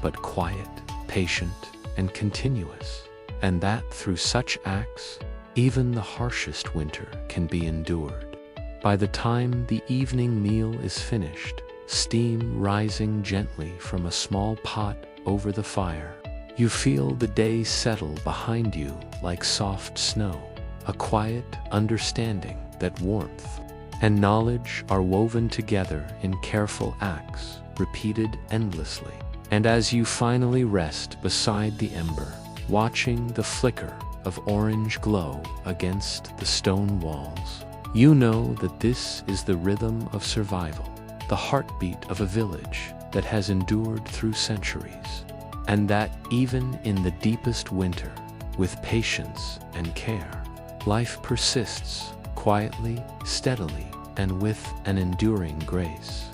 but quiet, patient, and continuous, and that through such acts, even the harshest winter can be endured. By the time the evening meal is finished, steam rising gently from a small pot over the fire, you feel the day settle behind you like soft snow, a quiet understanding that warmth and knowledge are woven together in careful acts, repeated endlessly. And as you finally rest beside the ember, watching the flicker of orange glow against the stone walls, you know that this is the rhythm of survival, the heartbeat of a village that has endured through centuries, and that even in the deepest winter, with patience and care, life persists quietly, steadily, and with an enduring grace.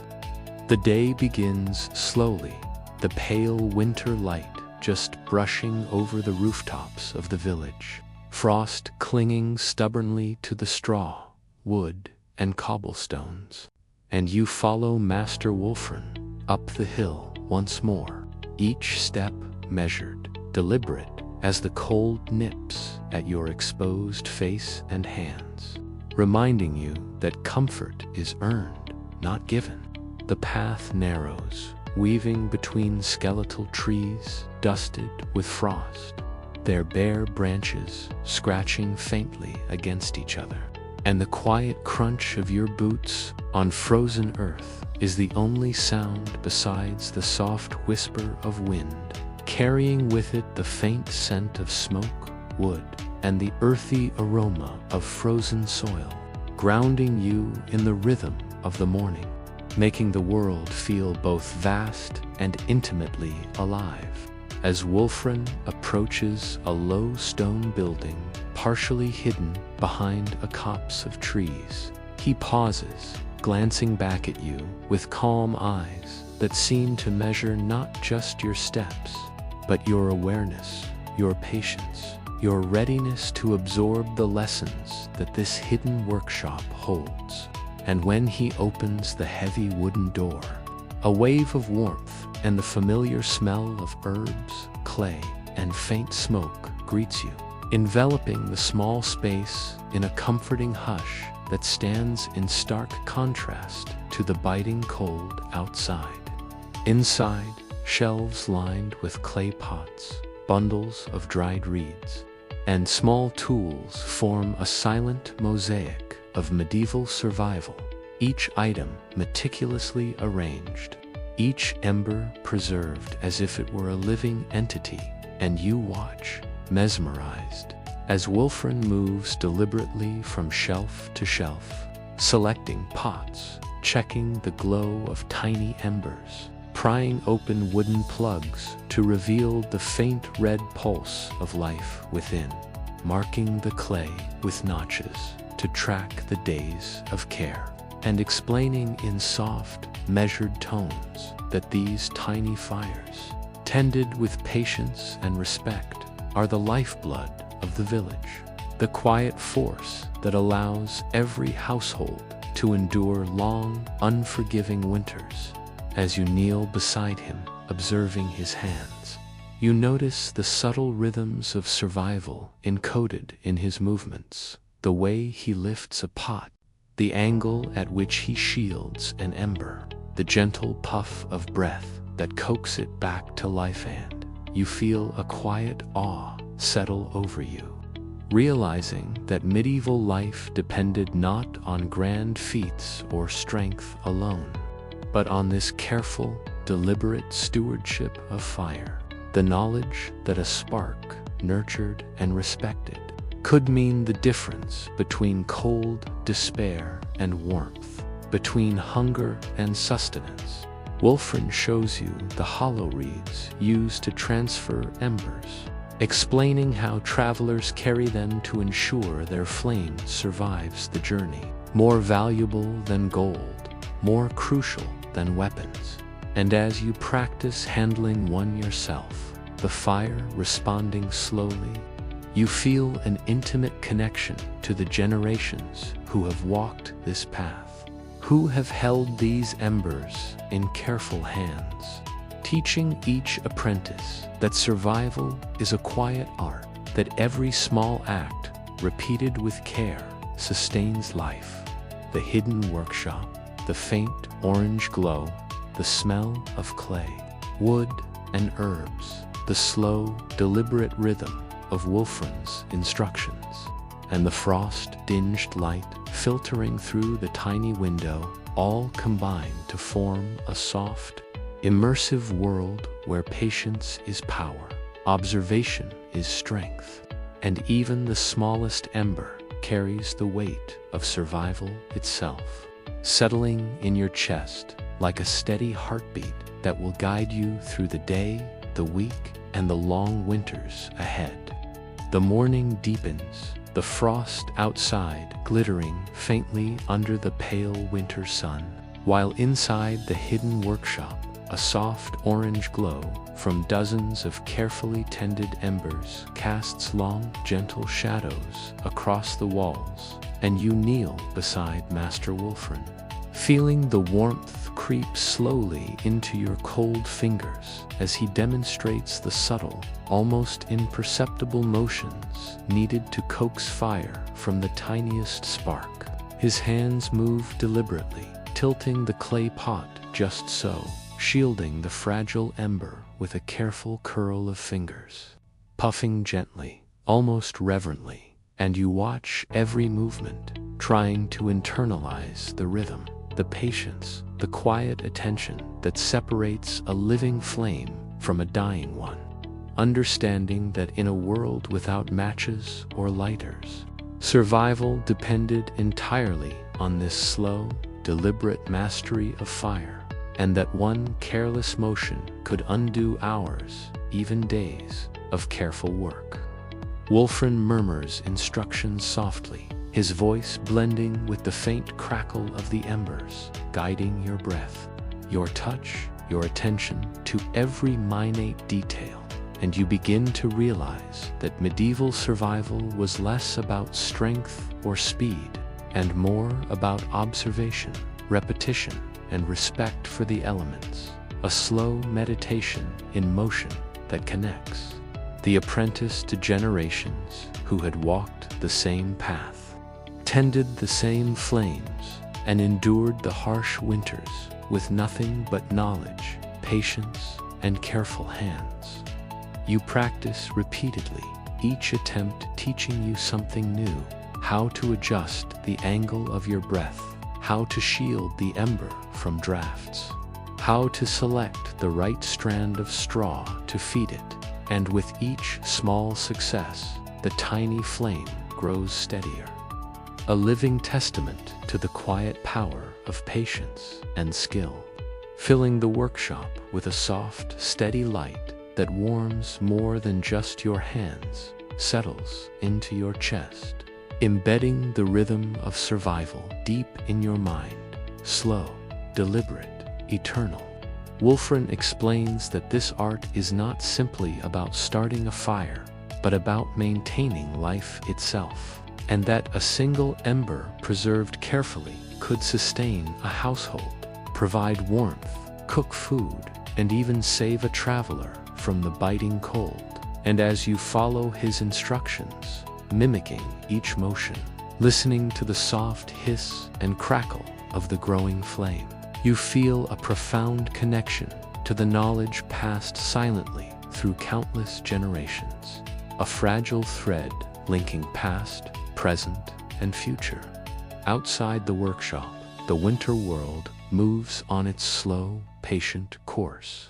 The day begins slowly, the pale winter light just brushing over the rooftops of the village, frost clinging stubbornly to the straw, wood, and cobblestones. And you follow Master Wolfram up the hill once more, each step measured, deliberate, as the cold nips at your exposed face and hands, reminding you that comfort is earned, not given. The path narrows, weaving between skeletal trees dusted with frost, their bare branches scratching faintly against each other. And the quiet crunch of your boots on frozen earth is the only sound besides the soft whisper of wind, carrying with it the faint scent of smoke, wood, and the earthy aroma of frozen soil, grounding you in the rhythm of the morning, making the world feel both vast and intimately alive. As Wolfram approaches a low stone building, partially hidden behind a copse of trees, he pauses, glancing back at you with calm eyes that seem to measure not just your steps, but your awareness, your patience, your readiness to absorb the lessons that this hidden workshop holds. And when he opens the heavy wooden door, a wave of warmth and the familiar smell of herbs, clay, and faint smoke greets you, enveloping the small space in a comforting hush that stands in stark contrast to the biting cold outside. Inside, shelves lined with clay pots, bundles of dried reeds, and small tools form a silent mosaic of medieval survival, each item meticulously arranged, each ember preserved as if it were a living entity, and you watch, mesmerized, as Wulfrun moves deliberately from shelf to shelf, selecting pots, checking the glow of tiny embers, prying open wooden plugs to reveal the faint red pulse of life within, marking the clay with notches to track the days of care, and explaining in soft, measured tones that these tiny fires, tended with patience and respect, are the lifeblood of the village, the quiet force that allows every household to endure long, unforgiving winters. As you kneel beside him, observing his hands, you notice the subtle rhythms of survival encoded in his movements, the way he lifts a pot, the angle at which he shields an ember, the gentle puff of breath that coaxes it back to life, and you feel a quiet awe settle over you, realizing that medieval life depended not on grand feats or strength alone, but on this careful, deliberate stewardship of fire, the knowledge that a spark, nurtured and respected, could mean the difference between cold despair and warmth, between hunger and sustenance. Wulfrun shows you the hollow reeds used to transfer embers, explaining how travelers carry them to ensure their flame survives the journey, more valuable than gold, more crucial than weapons. And as you practice handling one yourself, the fire responding slowly, you feel an intimate connection to the generations who have walked this path, who have held these embers in careful hands, teaching each apprentice that survival is a quiet art, that every small act, repeated with care, sustains life. The hidden workshop, the faint orange glow, the smell of clay, wood, and herbs, the slow, deliberate rhythm of Wulfrun's instructions, and the frost-tinged light filtering through the tiny window all combine to form a soft, immersive world where patience is power, observation is strength, and even the smallest ember carries the weight of survival itself, settling in your chest like a steady heartbeat that will guide you through the day, the week, and the long winters ahead. The morning deepens, the frost outside glittering faintly under the pale winter sun, while inside the hidden workshop, a soft orange glow from dozens of carefully tended embers casts long, gentle shadows across the walls, and you kneel beside Master Wulfrun, feeling the warmth creep slowly into your cold fingers as he demonstrates the subtle, almost imperceptible motions needed to coax fire from the tiniest spark. His hands move deliberately, tilting the clay pot just so, shielding the fragile ember with a careful curl of fingers, puffing gently, almost reverently, and you watch every movement, trying to internalize the rhythm, the patience, the quiet attention that separates a living flame from a dying one, understanding that in a world without matches or lighters, survival depended entirely on this slow, deliberate mastery of fire, and that one careless motion could undo hours, even days, of careful work. Wulfrun murmurs instructions softly, his voice blending with the faint crackle of the embers, guiding your breath, your touch, your attention to every minute detail, and you begin to realize that medieval survival was less about strength or speed, and more about observation, repetition, and respect for the elements. A slow meditation in motion that connects the apprentice to generations who had walked the same path, tended the same flames, and endured the harsh winters with nothing but knowledge, patience, and careful hands. You practice repeatedly, each attempt teaching you something new: how to adjust the angle of your breath, how to shield the ember from drafts, how to select the right strand of straw to feed it. And with each small success, the tiny flame grows steadier, a living testament to the quiet power of patience and skill, filling the workshop with a soft, steady light that warms more than just your hands, settles into your chest, embedding the rhythm of survival deep in your mind, slow, deliberate, eternal. Wulfrun explains that this art is not simply about starting a fire, but about maintaining life itself, and that a single ember preserved carefully could sustain a household, provide warmth, cook food, and even save a traveler from the biting cold. And as you follow his instructions, mimicking each motion, listening to the soft hiss and crackle of the growing flame, you feel a profound connection to the knowledge passed silently through countless generations, a fragile thread linking past, present, and future. Outside the workshop, the winter world moves on its slow, patient course.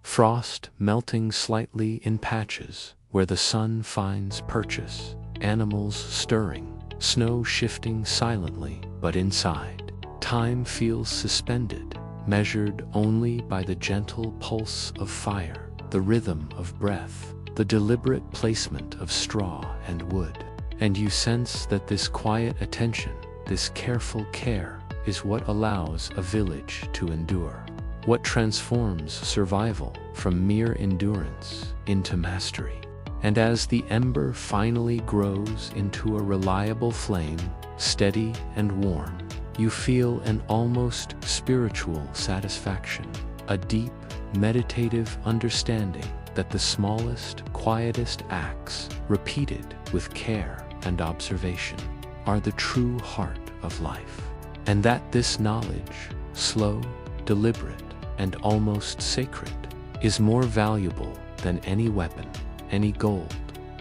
Frost melting slightly in patches where the sun finds purchase, animals stirring, snow shifting silently, but inside, time feels suspended, measured only by the gentle pulse of fire, the rhythm of breath, the deliberate placement of straw and wood. And you sense that this quiet attention, this careful care, is what allows a village to endure, what transforms survival from mere endurance into mastery. And as the ember finally grows into a reliable flame, steady and warm, you feel an almost spiritual satisfaction, a deep, meditative understanding that the smallest, quietest acts, repeated with care and observation, are the true heart of life. And that this knowledge, slow, deliberate, and almost sacred, is more valuable than any weapon, any gold,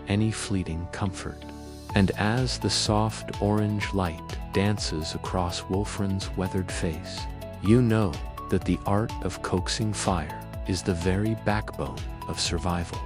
any fleeting comfort. And as the soft orange light dances across Wulfrun's weathered face, you know that the art of coaxing fire is the very backbone of survival,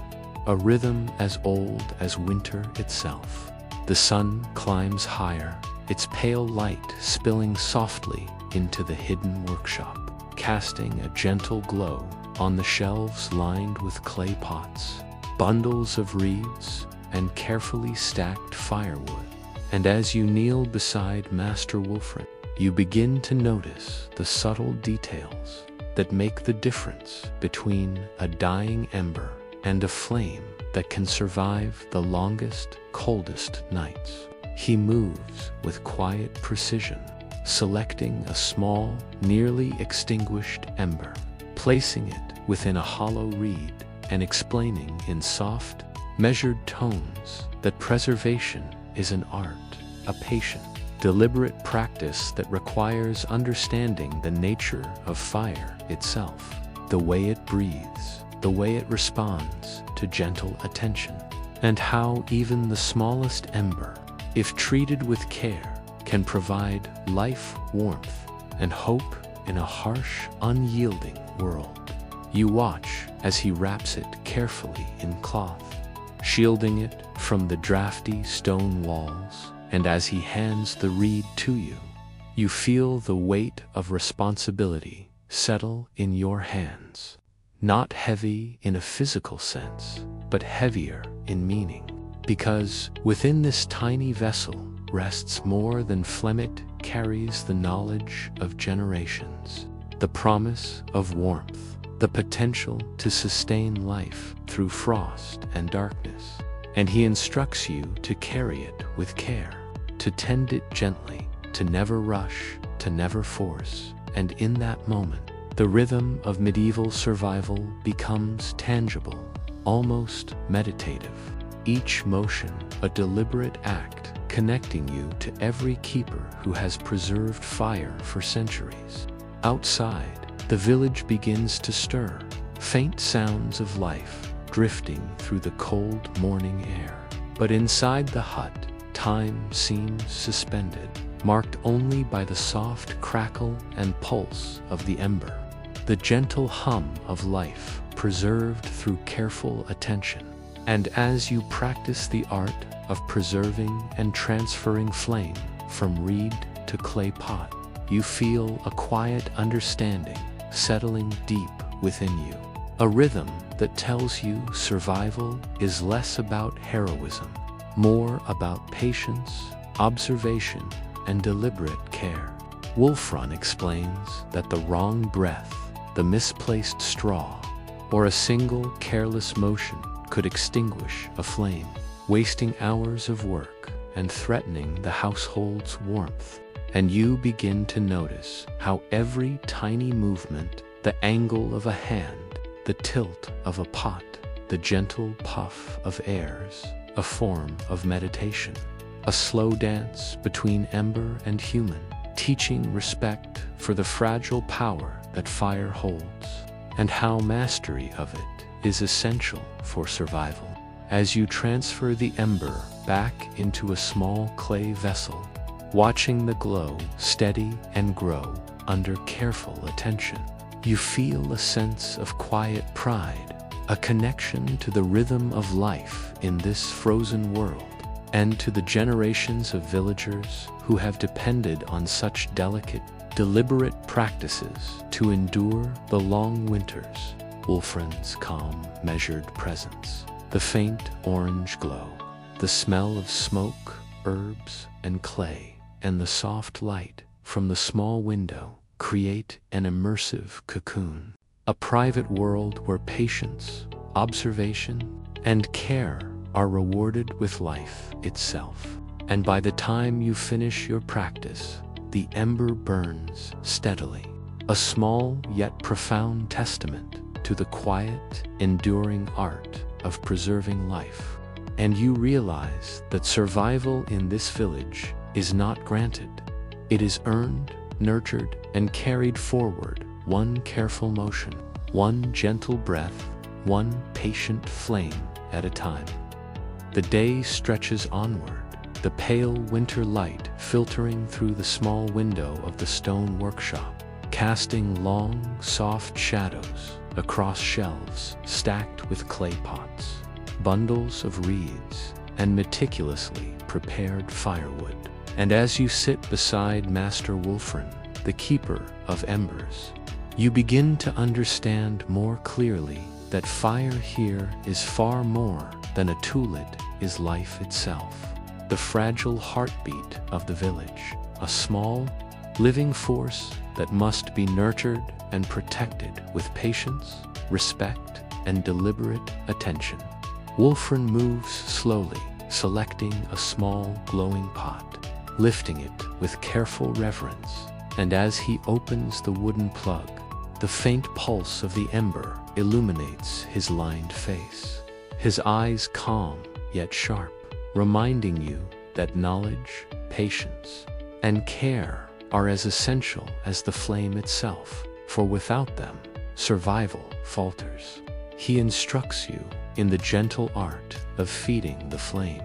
a rhythm as old as winter itself. The sun climbs higher, its pale light spilling softly into the hidden workshop, casting a gentle glow on the shelves lined with clay pots, bundles of reeds, and carefully stacked firewood. And as you kneel beside Master Wulfrun, you begin to notice the subtle details that make the difference between a dying ember and a flame that can survive the longest, coldest nights. He moves with quiet precision, selecting a small, nearly extinguished ember, placing it within a hollow reed, and explaining in soft, measured tones that preservation is an art, a patient, deliberate practice that requires understanding the nature of fire itself, the way it breathes, the way it responds to gentle attention, and how even the smallest ember, if treated with care, can provide life, warmth, and hope in a harsh, unyielding world. You watch as he wraps it carefully in cloth, shielding it from the drafty stone walls, and as he hands the reed to you, you feel the weight of responsibility settle in your hands, not heavy in a physical sense, but heavier in meaning, because within this tiny vessel rests more than phlegm. It carries the knowledge of generations, the promise of warmth, the potential to sustain life through frost and darkness. And he instructs you to carry it with care, to tend it gently, to never rush, to never force. And in that moment, the rhythm of medieval survival becomes tangible, almost meditative. Each motion a deliberate act connecting you to every keeper who has preserved fire for centuries. Outside, the village begins to stir, faint sounds of life drifting through the cold morning air. But inside the hut, time seems suspended, marked only by the soft crackle and pulse of the ember, the gentle hum of life preserved through careful attention. And as you practice the art of preserving and transferring flame from reed to clay pot, you feel a quiet understanding settling deep within you, a rhythm that tells you survival is less about heroism, more about patience, observation, and deliberate care. Wolfrun explains that the wrong breath, the misplaced straw, or a single careless motion could extinguish a flame, wasting hours of work and threatening the household's warmth. And you begin to notice how every tiny movement, the angle of a hand, the tilt of a pot, the gentle puff of airs, a form of meditation, a slow dance between ember and human, teaching respect for the fragile power that fire holds, and how mastery of it is essential for survival. As you transfer the ember back into a small clay vessel, watching the glow steady and grow under careful attention, you feel a sense of quiet pride, a connection to the rhythm of life in this frozen world, and to the generations of villagers who have depended on such delicate, deliberate practices to endure the long winters. Wolfrun's calm, measured presence, the faint orange glow, the smell of smoke, herbs, and clay, and the soft light from the small window create an immersive cocoon, a private world where patience, observation, and care are rewarded with life itself. And by the time you finish your practice, the ember burns steadily, a small yet profound testament to the quiet, enduring art of preserving life. And you realize that survival in this village is not granted. It is earned, nurtured, and carried forward, one careful motion, one gentle breath, one patient flame at a time. The day stretches onward, the pale winter light filtering through the small window of the stone workshop, casting long, soft shadows across shelves stacked with clay pots, bundles of reeds, and meticulously prepared firewood. And as you sit beside Master Wolfrun, the keeper of embers, you begin to understand more clearly that fire here is far more than a tool. It is life itself, the fragile heartbeat of the village, a small, living force that must be nurtured and protected with patience, respect, and deliberate attention. Wolfrun moves slowly, selecting a small glowing pot, lifting it with careful reverence, and as he opens the wooden plug, the faint pulse of the ember illuminates his lined face, his eyes calm yet sharp, reminding you that knowledge, patience, and care are as essential as the flame itself, for without them, survival falters. He instructs you in the gentle art of feeding the flame,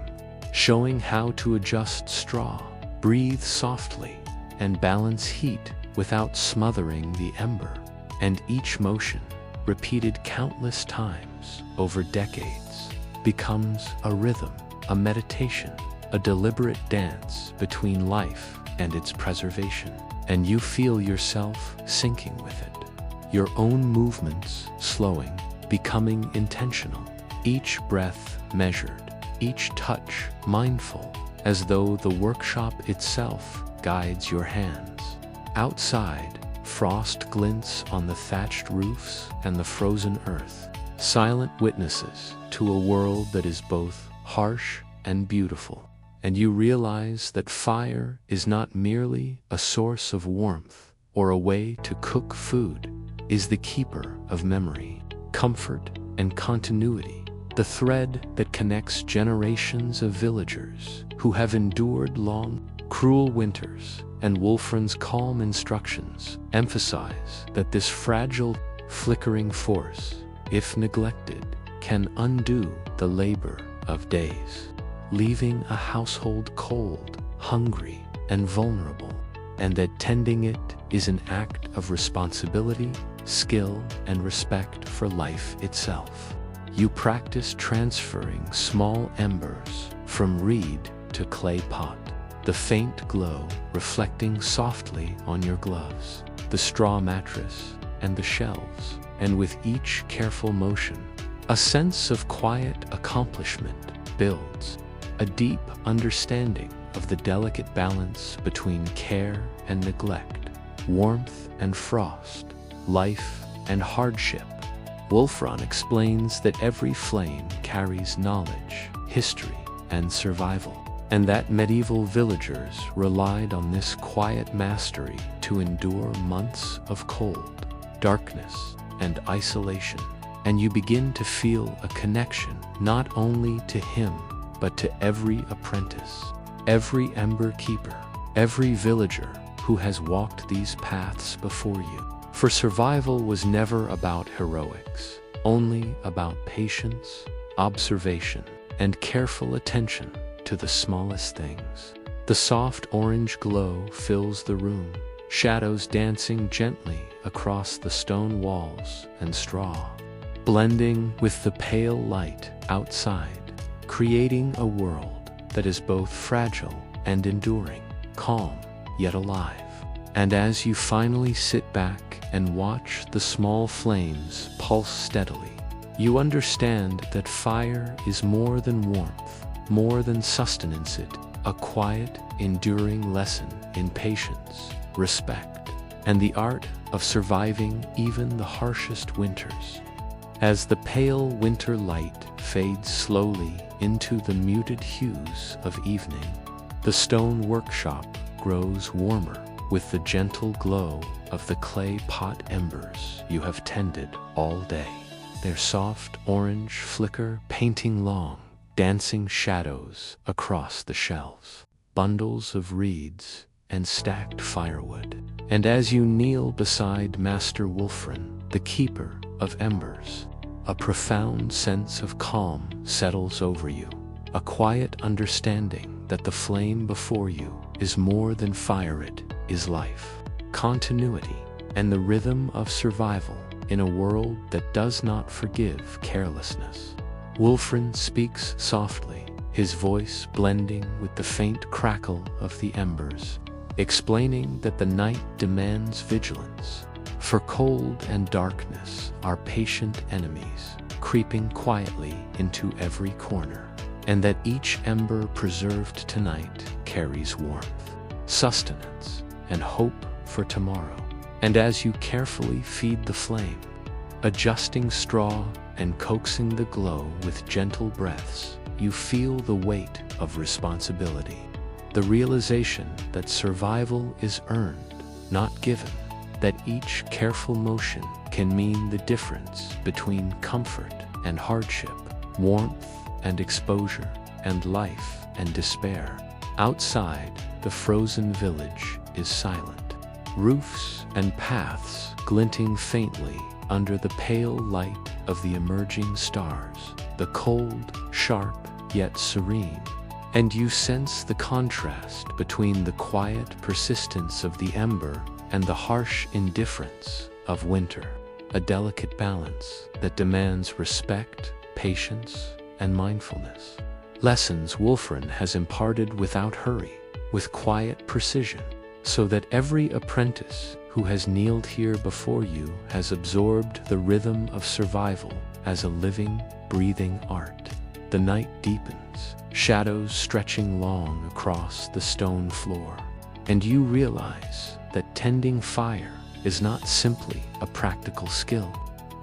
showing how to adjust straw, breathe softly, and balance heat without smothering the ember. And each motion, repeated countless times over decades, becomes a rhythm, a meditation, a deliberate dance between life and its preservation. And you feel yourself sinking with it, your own movements slowing, becoming intentional, each breath measured, each touch mindful, as though the workshop itself guides your hands. Outside, Frost glints on the thatched roofs and the frozen earth, silent witnesses to a world that is both harsh and beautiful. And you realize that fire is not merely a source of warmth or a way to cook food, is the keeper of memory, comfort, and continuity, the thread that connects generations of villagers who have endured long, cruel winters. And Wulfrun's calm instructions emphasize that this fragile, flickering force, if neglected, can undo the labor of days, leaving a household cold, hungry, and vulnerable, and that tending it is an act of responsibility, skill, and respect for life itself. You practice transferring small embers from reed to clay pot, the faint glow reflecting softly on your gloves, the straw mattress, and the shelves, and with each careful motion, a sense of quiet accomplishment builds, a deep understanding of the delicate balance between care and neglect, warmth and frost, life and hardship. Wulfrun explains that every flame carries knowledge, history, and survival, and that medieval villagers relied on this quiet mastery to endure months of cold, darkness, and isolation. And you begin to feel a connection not only to him, but to every apprentice, every ember keeper, every villager who has walked these paths before you. For survival was never about heroics, only about patience, observation, and careful attention to the smallest things. The soft orange glow fills the room, shadows dancing gently across the stone walls and straw, blending with the pale light outside, creating a world that is both fragile and enduring, calm yet alive. And as you finally sit back and watch the small flames pulse steadily, you understand that fire is more than warmth, more than sustenance, it a quiet, enduring lesson in patience, respect, and the art of surviving even the harshest winters. As the pale winter light fades slowly into the muted hues of evening, the stone workshop grows warmer with the gentle glow of the clay pot embers you have tended all day. Their soft orange flicker painting long, dancing shadows across the shelves, bundles of reeds, and stacked firewood. And as you kneel beside Master Wulfrun, the keeper of embers, a profound sense of calm settles over you, a quiet understanding that the flame before you is more than fire, it is life, continuity, and the rhythm of survival in a world that does not forgive carelessness. Wulfrun speaks softly, his voice blending with the faint crackle of the embers, explaining that the night demands vigilance, for cold and darkness are patient enemies, creeping quietly into every corner, and that each ember preserved tonight carries warmth, sustenance, and hope for tomorrow. And as you carefully feed the flame, adjusting straw and coaxing the glow with gentle breaths, you feel the weight of responsibility, the realization that survival is earned, not given, that each careful motion can mean the difference between comfort and hardship, warmth and exposure, and life and despair. Outside, the frozen village is silent, roofs and paths glinting faintly under the pale light of the emerging stars, the cold, sharp, yet serene. And you sense the contrast between the quiet persistence of the ember and the harsh indifference of winter, a delicate balance that demands respect, patience, and mindfulness. Lessons Wulfrun has imparted without hurry, with quiet precision, so that every apprentice who has kneeled here before you has absorbed the rhythm of survival as a living, breathing art. The night deepens, shadows stretching long across the stone floor, and you realize that tending fire is not simply a practical skill,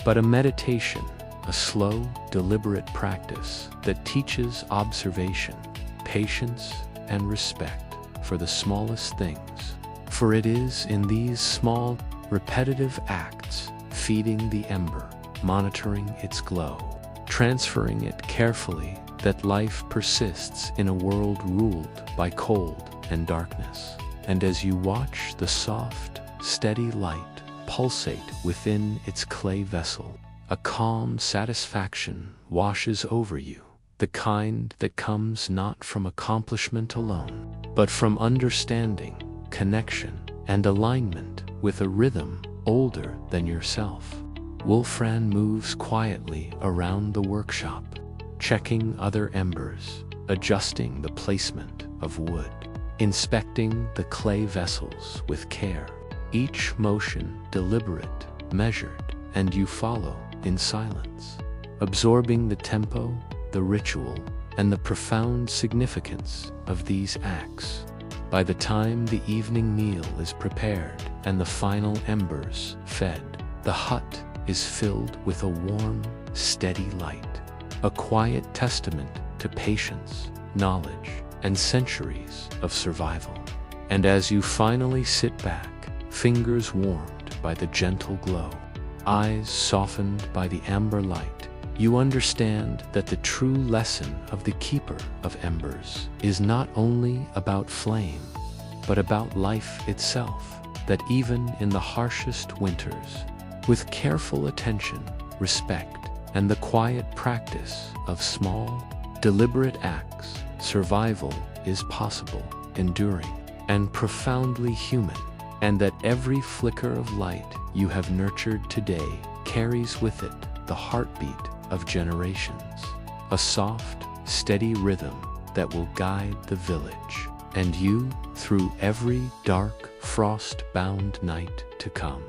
but a meditation, a slow, deliberate practice that teaches observation, patience, and respect for the smallest things. For it is in these small, repetitive acts, feeding the ember, monitoring its glow, transferring it carefully, that life persists in a world ruled by cold and darkness. And as you watch the soft, steady light pulsate within its clay vessel, a calm satisfaction washes over you, the kind that comes not from accomplishment alone, but from understanding, connection, and alignment with a rhythm older than yourself. Wolfram moves quietly around the workshop, checking other embers, adjusting the placement of wood, inspecting the clay vessels with care, each motion deliberate, measured, and you follow in silence, absorbing the tempo, the ritual, and the profound significance of these acts. By the time the evening meal is prepared and the final embers fed, the hut is filled with a warm, steady light, a quiet testament to patience, knowledge, and centuries of survival. And as you finally sit back, fingers warmed by the gentle glow, eyes softened by the amber light, you understand that the true lesson of the keeper of embers is not only about flame, but about life itself, that even in the harshest winters, with careful attention, respect, and the quiet practice of small, deliberate acts, survival is possible, enduring, and profoundly human, and that every flicker of light you have nurtured today carries with it the heartbeat of generations, a soft, steady rhythm that will guide the village and you through every dark, frost-bound night to come.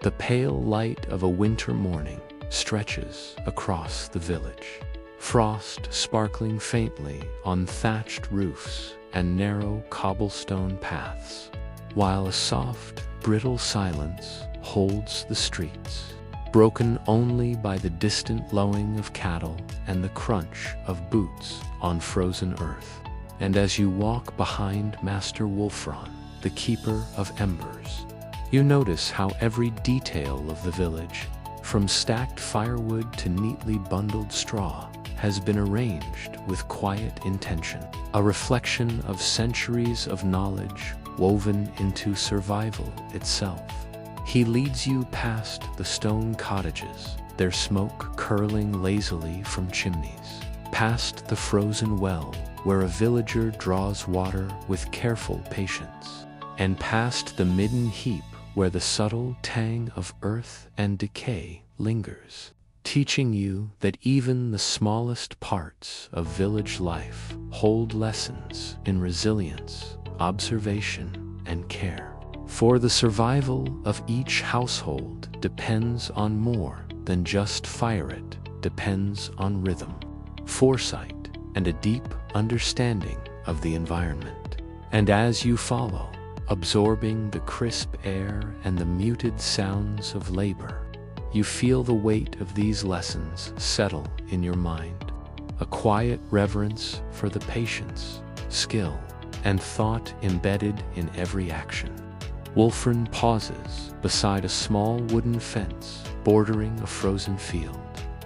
The pale light of a winter morning stretches across the village, frost sparkling faintly on thatched roofs and narrow cobblestone paths, while a soft, brittle silence holds the streets, broken only by the distant lowing of cattle and the crunch of boots on frozen earth. And as you walk behind Master Wolfram, the keeper of embers, you notice how every detail of the village, from stacked firewood to neatly bundled straw, has been arranged with quiet intention, a reflection of centuries of knowledge woven into survival itself. He leads you past the stone cottages, their smoke curling lazily from chimneys, past the frozen well where a villager draws water with careful patience, and past the midden heap where the subtle tang of earth and decay lingers, teaching you that even the smallest parts of village life hold lessons in resilience, observation, and care. For the survival of each household depends on more than just fire, it depends on rhythm, foresight, and a deep understanding of the environment. And as you follow, absorbing the crisp air and the muted sounds of labor, you feel the weight of these lessons settle in your mind, a quiet reverence for the patience, skill, and thought embedded in every action. Wolfram pauses beside a small wooden fence bordering a frozen field,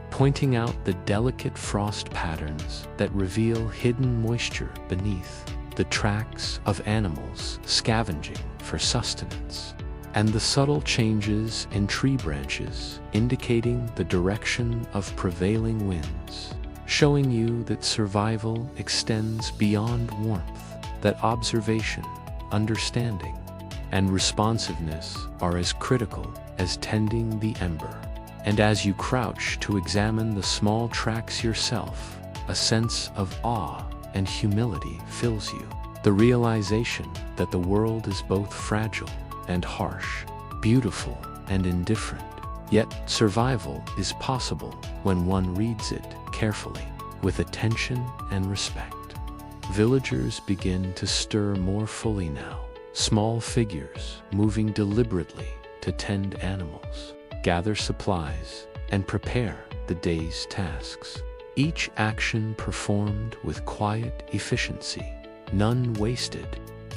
pointing out the delicate frost patterns that reveal hidden moisture beneath, the tracks of animals scavenging for sustenance, and the subtle changes in tree branches indicating the direction of prevailing winds, showing you that survival extends beyond warmth, that observation, understanding, and responsiveness are as critical as tending the ember. And as you crouch to examine the small tracks yourself, a sense of awe and humility fills you, the realization that the world is both fragile and harsh, beautiful and indifferent, yet survival is possible when one reads it carefully, with attention and respect. Villagers begin to stir more fully now, small figures moving deliberately, to tend animals, gather supplies, and prepare the day's tasks. Each action performed with quiet efficiency, none wasted,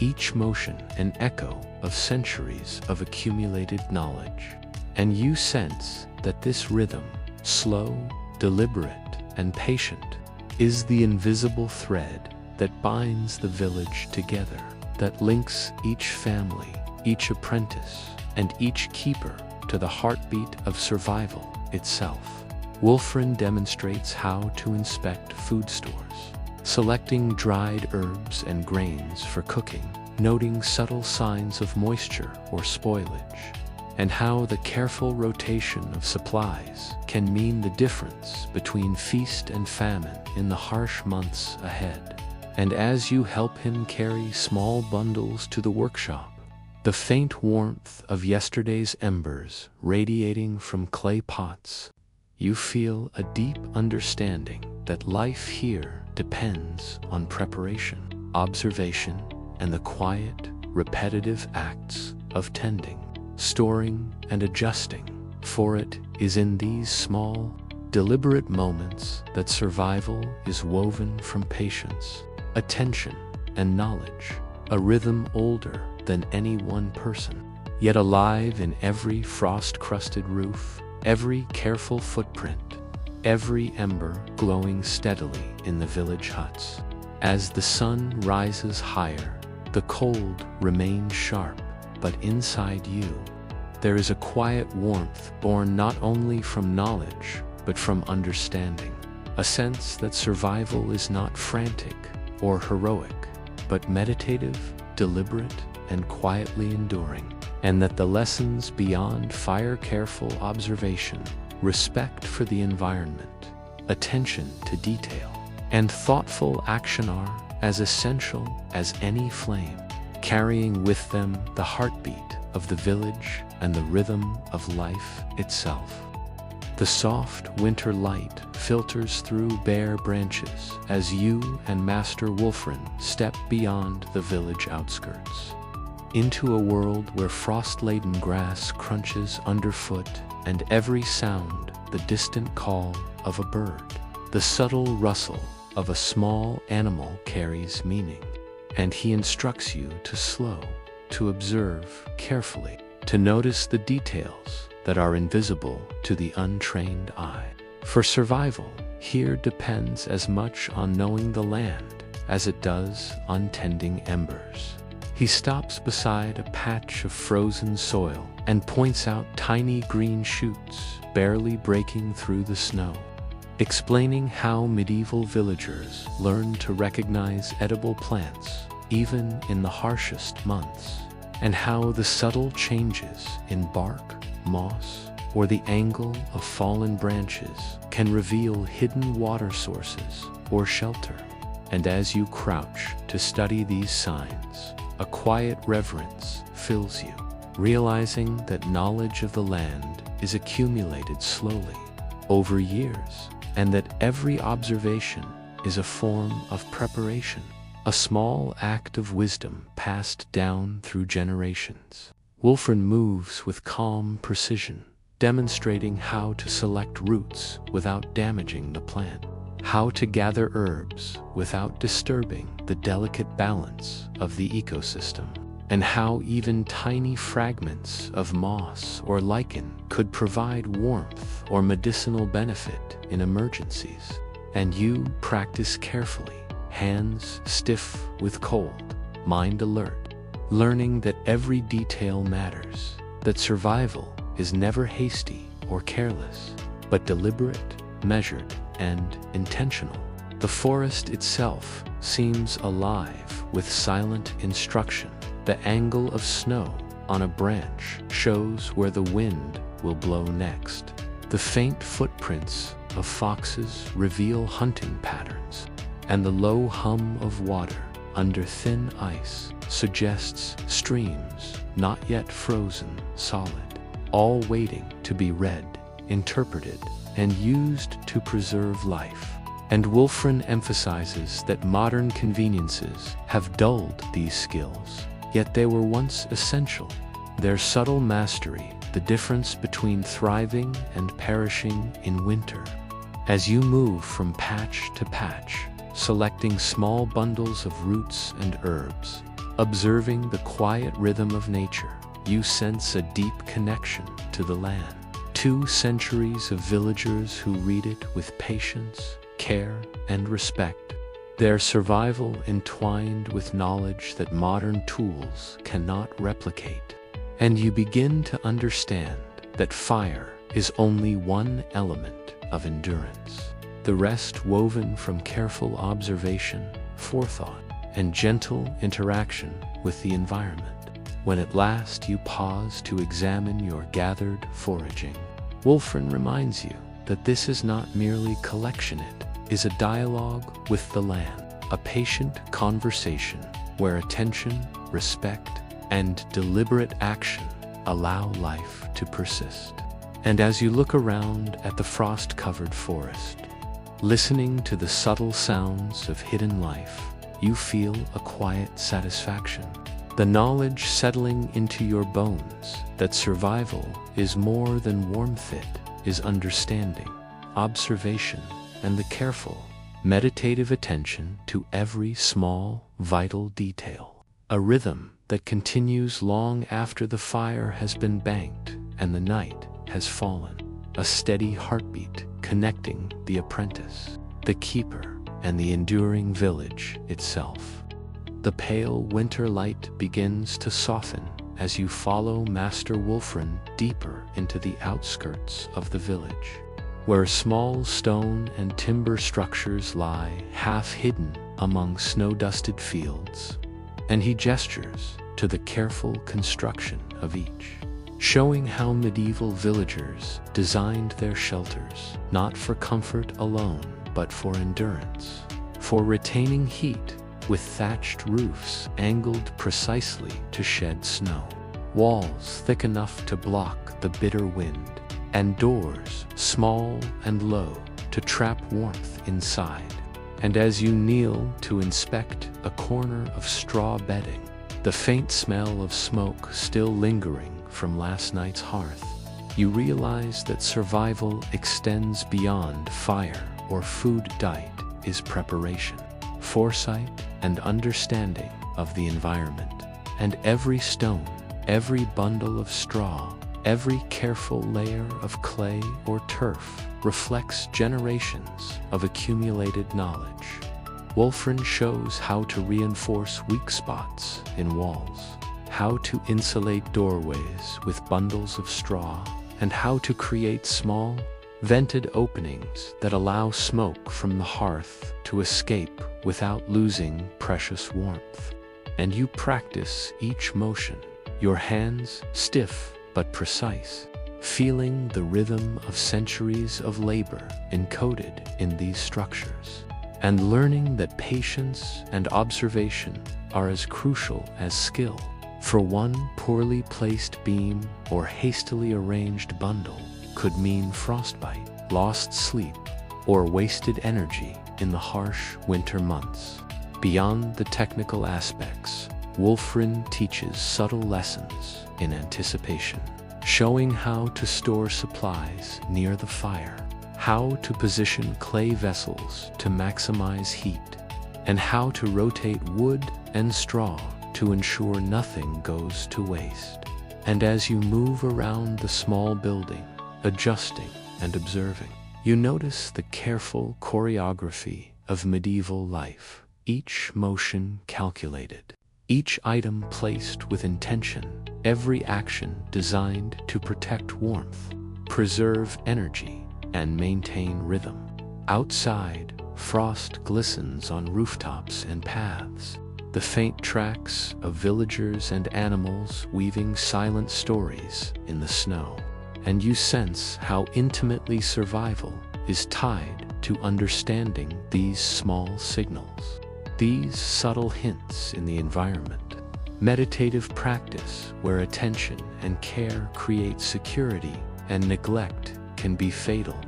each motion an echo of centuries of accumulated knowledge. And you sense that this rhythm, slow, deliberate, and patient, is the invisible thread that binds the village together, that links each family, each apprentice, and each keeper to the heartbeat of survival itself. Wulfrun demonstrates how to inspect food stores, selecting dried herbs and grains for cooking, noting subtle signs of moisture or spoilage, and how the careful rotation of supplies can mean the difference between feast and famine in the harsh months ahead. And as you help him carry small bundles to the workshop, the faint warmth of yesterday's embers radiating from clay pots, you feel a deep understanding that life here depends on preparation, observation, and the quiet, repetitive acts of tending, storing, and adjusting. For it is in these small, deliberate moments that survival is woven from patience, attention, and knowledge, a rhythm older than any one person, yet alive in every frost-crusted roof, every careful footprint, every ember glowing steadily in the village huts. As the sun rises higher, the cold remains sharp, but inside you, there is a quiet warmth born not only from knowledge, but from understanding, a sense that survival is not frantic or heroic, but meditative, deliberate, and quietly enduring, and that the lessons beyond careful observation, respect for the environment, attention to detail, and thoughtful action are as essential as any flame, carrying with them the heartbeat of the village and the rhythm of life itself. The soft winter light filters through bare branches as you and Master Wulfrun step beyond the village outskirts, into a world where frost-laden grass crunches underfoot and every sound the distant call of a bird, the subtle rustle of a small animal carries meaning. And he instructs you to slow, to observe carefully, to notice the details that are invisible to the untrained eye. For survival here depends as much on knowing the land as it does on tending embers. He stops beside a patch of frozen soil and points out tiny green shoots barely breaking through the snow, explaining how medieval villagers learned to recognize edible plants even in the harshest months, and how the subtle changes in bark, moss, or the angle of fallen branches can reveal hidden water sources or shelter. And as you crouch to study these signs, a quiet reverence fills you, realizing that knowledge of the land is accumulated slowly over years, and that every observation is a form of preparation, a small act of wisdom passed down through generations. Wulfrun moves with calm precision, demonstrating how to select roots without damaging the plant, how to gather herbs without disturbing the delicate balance of the ecosystem, and how even tiny fragments of moss or lichen could provide warmth or medicinal benefit in emergencies. And you practice carefully, hands stiff with cold, mind alert, learning that every detail matters, that survival is never hasty or careless, but deliberate, measured, and intentional. The forest itself seems alive with silent instruction. The angle of snow on a branch shows where the wind will blow next. The faint footprints of foxes reveal hunting patterns, and the low hum of water under thin ice suggests streams not yet frozen solid, all waiting to be read, interpreted, and used to preserve life. And Wulfrun emphasizes that modern conveniences have dulled these skills, yet they were once essential, Their subtle mastery, the difference between thriving and perishing in winter. As you move from patch to patch, selecting small bundles of roots and herbs, observing the quiet rhythm of nature, you sense a deep connection to the land. 2 centuries of villagers who read it with patience, care, and respect. Their survival entwined with knowledge that modern tools cannot replicate. And you begin to understand that fire is only one element of endurance. The rest woven from careful observation, forethought, and gentle interaction with the environment. When at last you pause to examine your gathered foraging, Wulfrun reminds you that this is not merely collection, it is a dialogue with the land, a patient conversation where attention, respect, and deliberate action allow life to persist. And as you look around at the frost-covered forest, listening to the subtle sounds of hidden life, you feel a quiet satisfaction. The knowledge settling into your bones that survival is more than warmth, it is understanding, observation, and the careful, meditative attention to every small, vital detail. A rhythm that continues long after the fire has been banked and the night has fallen. A steady heartbeat connecting the apprentice, the keeper, and the enduring village itself. The pale winter light begins to soften as you follow Master Wulfrun deeper into the outskirts of the village, where small stone and timber structures lie half hidden among snow-dusted fields, and he gestures to the careful construction of each, showing how medieval villagers designed their shelters not for comfort alone, but for endurance, for retaining heat, with thatched roofs angled precisely to shed snow, walls thick enough to block the bitter wind, and doors small and low to trap warmth inside. And as you kneel to inspect a corner of straw bedding, the faint smell of smoke still lingering from last night's hearth, you realize that survival extends beyond fire or food. Diet is preparation, foresight, and understanding of the environment. And every stone, every bundle of straw, every careful layer of clay or turf reflects generations of accumulated knowledge. Wulfrun shows how to reinforce weak spots in walls, how to insulate doorways with bundles of straw, and how to create small, vented openings that allow smoke from the hearth to escape without losing precious warmth. And you practice each motion, your hands stiff but precise, feeling the rhythm of centuries of labor encoded in these structures, and learning that patience and observation are as crucial as skill. For one poorly placed beam or hastily arranged bundle could mean frostbite, lost sleep, or wasted energy in the harsh winter months. Beyond the technical aspects, Wulfrun teaches subtle lessons in anticipation, showing how to store supplies near the fire, how to position clay vessels to maximize heat, and how to rotate wood and straw to ensure nothing goes to waste. And as you move around the small building, adjusting and observing, you notice the careful choreography of medieval life, each motion calculated, each item placed with intention, every action designed to protect warmth, preserve energy, and maintain rhythm. Outside, frost glistens on rooftops and paths, the faint tracks of villagers and animals weaving silent stories in the snow. And you sense how intimately survival is tied to understanding these small signals, these subtle hints in the environment. Meditative practice where attention and care create security and neglect can be fatal.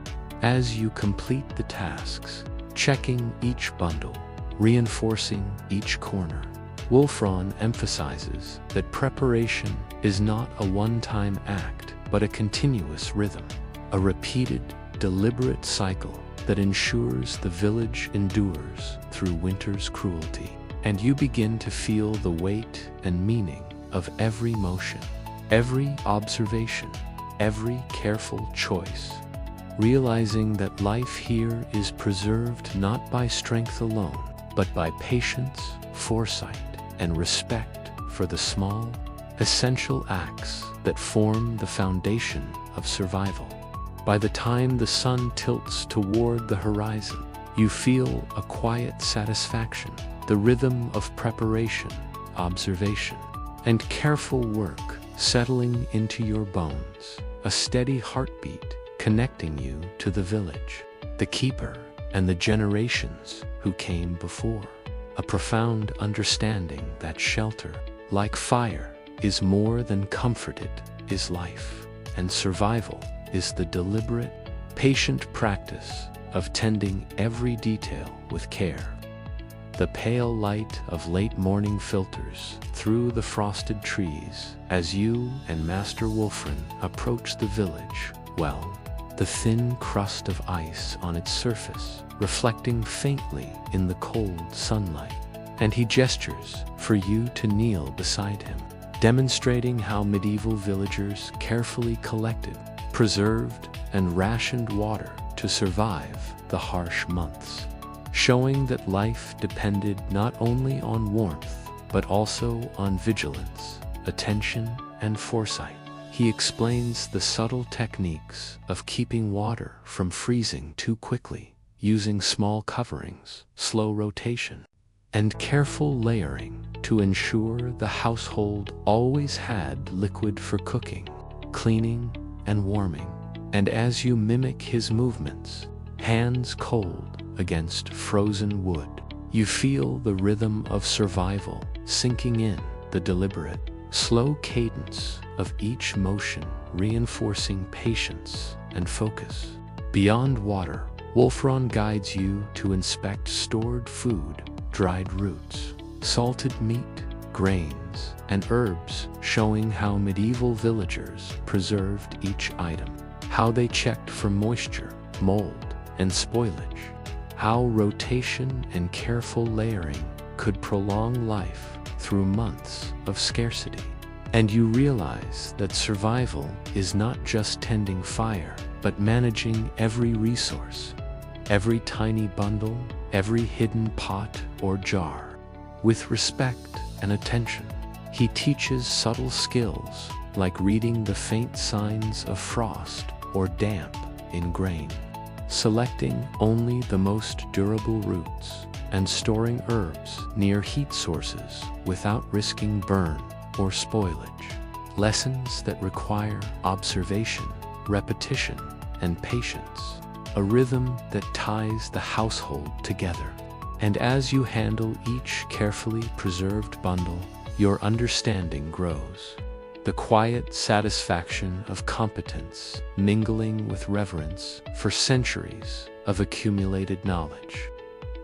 As you complete the tasks, checking each bundle, reinforcing each corner, Wulfrun emphasizes that preparation is not a one-time act, but a continuous rhythm, a repeated, deliberate cycle that ensures the village endures through winter's cruelty. And you begin to feel the weight and meaning of every motion, every observation, every careful choice, realizing that life here is preserved not by strength alone, but by patience, foresight, and respect for the small, essential acts that form the foundation of survival. By the time the sun tilts toward the horizon, you feel a quiet satisfaction, the rhythm of preparation, observation, and careful work settling into your bones, a steady heartbeat connecting you to the village, the keeper, and the generations who came before. A profound understanding that shelter, like fire, is more than comforted, is life, and survival is the deliberate, patient practice of tending every detail with care. The pale light of late morning filters through the frosted trees as you and Master Wolfram approach the village, well, the thin crust of ice on its surface reflecting faintly in the cold sunlight, and he gestures for you to kneel beside him, demonstrating how medieval villagers carefully collected, preserved, and rationed water to survive the harsh months, showing that life depended not only on warmth, but also on vigilance, attention, and foresight. He explains the subtle techniques of keeping water from freezing too quickly, using small coverings, slow rotation, and careful layering to ensure the household always had liquid for cooking, cleaning, and warming. And as you mimic his movements, hands cold against frozen wood, you feel the rhythm of survival sinking in, the deliberate, slow cadence of each motion reinforcing patience and focus. Beyond water, Wolfram guides you to inspect stored food, dried roots, salted meat, grains, and herbs, showing how medieval villagers preserved each item, how they checked for moisture, mold, and spoilage, how rotation and careful layering could prolong life through months of scarcity. And you realize that survival is not just tending fire, but managing every resource, every tiny bundle, every hidden pot or jar, with respect and attention. He teaches subtle skills like reading the faint signs of frost or damp in grain, selecting only the most durable roots, and storing herbs near heat sources without risking burn or spoilage. Lessons that require observation, repetition, and patience, a rhythm that ties the household together. And as you handle each carefully preserved bundle, your understanding grows. The quiet satisfaction of competence mingling with reverence for centuries of accumulated knowledge.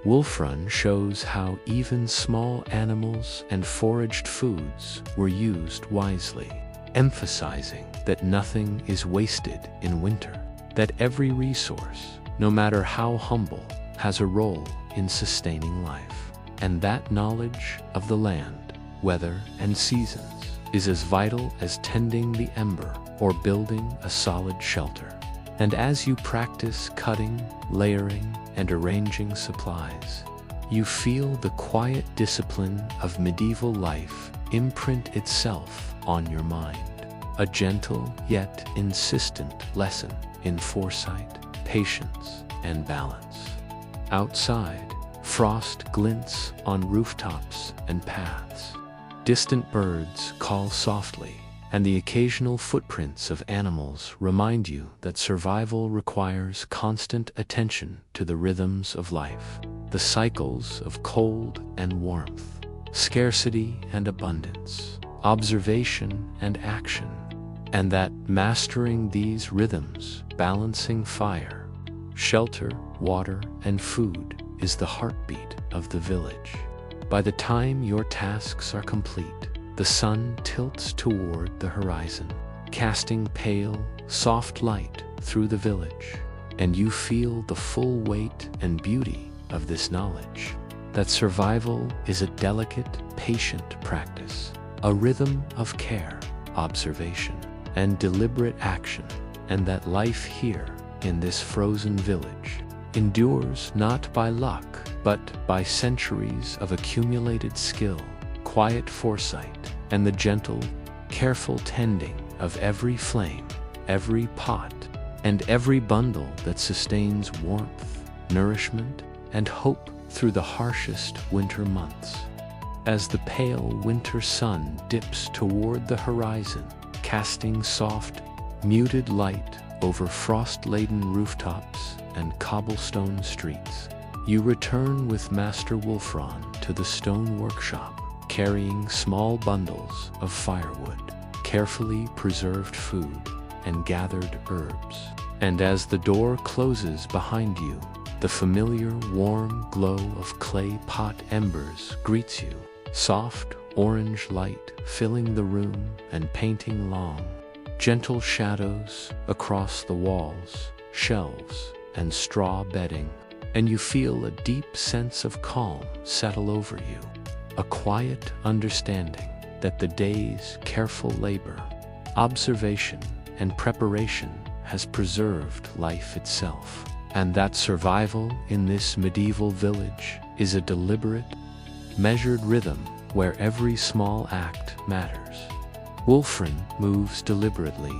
Wolfram shows how even small animals and foraged foods were used wisely, emphasizing that nothing is wasted in winter, that every resource, no matter how humble, has a role in sustaining life, and that knowledge of the land, weather, and seasons is as vital as tending the ember or building a solid shelter. And as you practice cutting, layering, and arranging supplies, you feel the quiet discipline of medieval life imprint itself on your mind, a gentle yet insistent lesson in foresight, patience, and balance. Outside, frost glints on rooftops and paths. Distant birds call softly, and the occasional footprints of animals remind you that survival requires constant attention to the rhythms of life, the cycles of cold and warmth, scarcity and abundance, observation and action, and that mastering these rhythms, balancing fire, shelter, water, and food, is the heartbeat of the village. By the time your tasks are complete, the the sun tilts toward the horizon, casting pale, soft light through the village, and you feel the full weight and beauty of this knowledge, that survival is a delicate, patient practice, a rhythm of care, observation, and deliberate action, and that life here in this frozen village endures not by luck, but by centuries of accumulated skill, quiet foresight, and the gentle, careful tending of every flame, every pot, and every bundle that sustains warmth, nourishment, and hope through the harshest winter months. As the pale winter sun dips toward the horizon, casting soft, muted light over frost-laden rooftops and cobblestone streets, you return with Master Wolfron to the stone workshop, carrying small bundles of firewood, carefully preserved food, and gathered herbs. And as the door closes behind you, the familiar warm glow of clay pot embers greets you, soft orange light filling the room and painting long, gentle shadows across the walls, shelves, and straw bedding, and you feel a deep sense of calm settle over you, a quiet understanding that the day's careful labor, observation, and preparation has preserved life itself, and that survival in this medieval village is a deliberate, measured rhythm where every small act matters. Wolfram moves deliberately,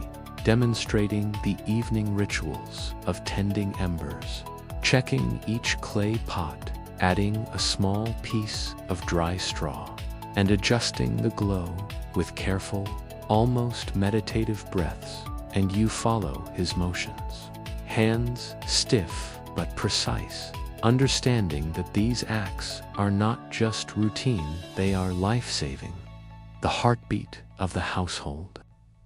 demonstrating the evening rituals of tending embers, checking each clay pot, adding a small piece of dry straw, and adjusting the glow with careful, almost meditative breaths, and you follow his motions, hands stiff but precise, understanding that these acts are not just routine, they are life-saving, the heartbeat of the household,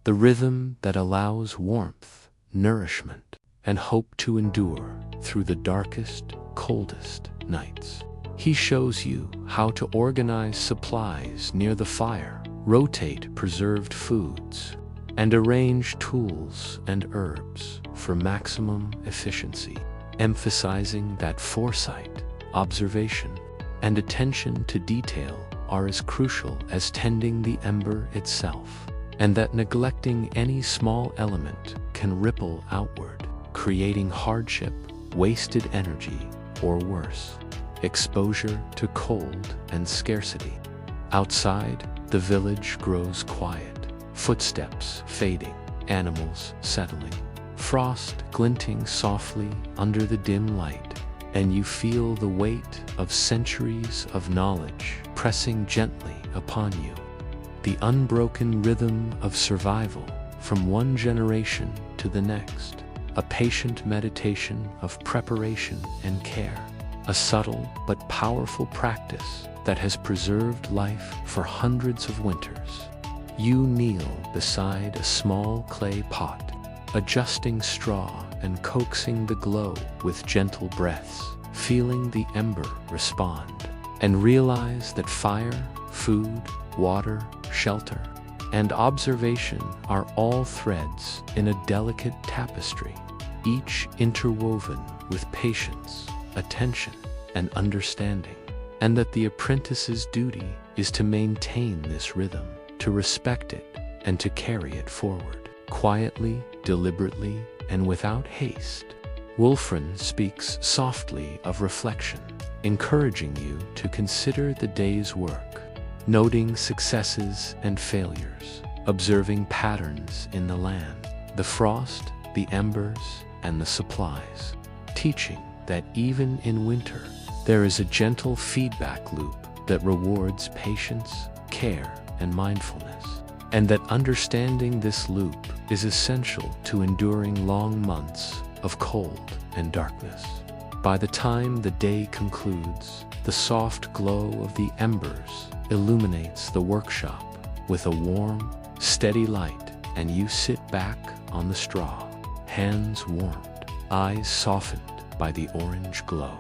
the rhythm that allows warmth, nourishment, and hope to endure through the darkest, coldest nights. He shows you how to organize supplies near the fire, rotate preserved foods, and arrange tools and herbs for maximum efficiency, emphasizing that foresight, observation, and attention to detail are as crucial as tending the ember itself, and that neglecting any small element can ripple outward, creating hardship, wasted energy, or worse, exposure to cold and scarcity. Outside, the village grows quiet, footsteps fading, animals settling, frost glinting softly under the dim light, and you feel the weight of centuries of knowledge pressing gently upon you. The unbroken rhythm of survival from one generation to the next, a patient meditation of preparation and care, a subtle but powerful practice that has preserved life for hundreds of winters. You kneel beside a small clay pot, adjusting straw and coaxing the glow with gentle breaths, feeling the ember respond, and realize that fire, food, water, shelter, and observation are all threads in a delicate tapestry, each interwoven with patience, attention, and understanding, and that the apprentice's duty is to maintain this rhythm, to respect it, and to carry it forward, quietly, deliberately, and without haste. Wolfram speaks softly of reflection, encouraging you to consider the day's work, noting successes and failures, observing patterns in the land, the frost, the embers, and the supplies, teaching that even in winter, there is a gentle feedback loop that rewards patience, care, and mindfulness, and that understanding this loop is essential to enduring long months of cold and darkness. By the time the day concludes, the soft glow of the embers illuminates the workshop with a warm, steady light, and you sit back on the straw, hands warmed, eyes softened by the orange glow,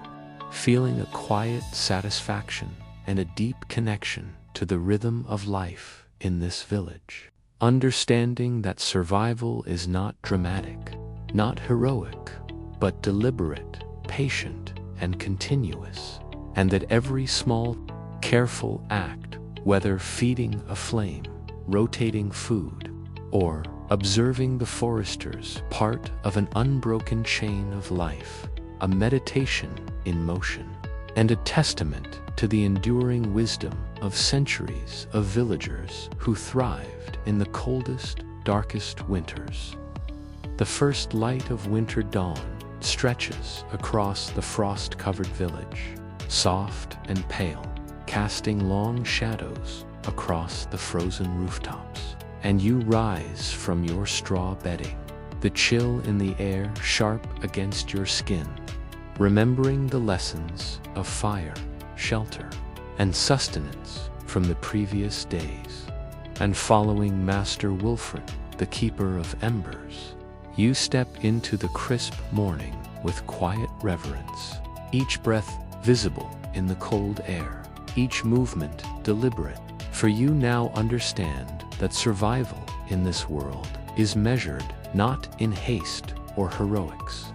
feeling a quiet satisfaction and a deep connection to the rhythm of life in this village, understanding that survival is not dramatic, not heroic, but deliberate, patient, and continuous, and that every small, careful act, whether feeding a flame, rotating food, or observing the foresters, part of an unbroken chain of life, a meditation in motion, and a testament to the enduring wisdom of centuries of villagers who thrived in the coldest, darkest winters. The first light of winter dawn stretches across the frost-covered village, soft and pale, casting long shadows across the frozen rooftops. And you rise from your straw bedding, the chill in the air sharp against your skin, remembering the lessons of fire, shelter, and sustenance from the previous days. And following Master Wolfrin, the keeper of embers, you step into the crisp morning with quiet reverence, each breath visible in the cold air, each movement deliberate, for you now understand that survival in this world is measured not in haste or heroics,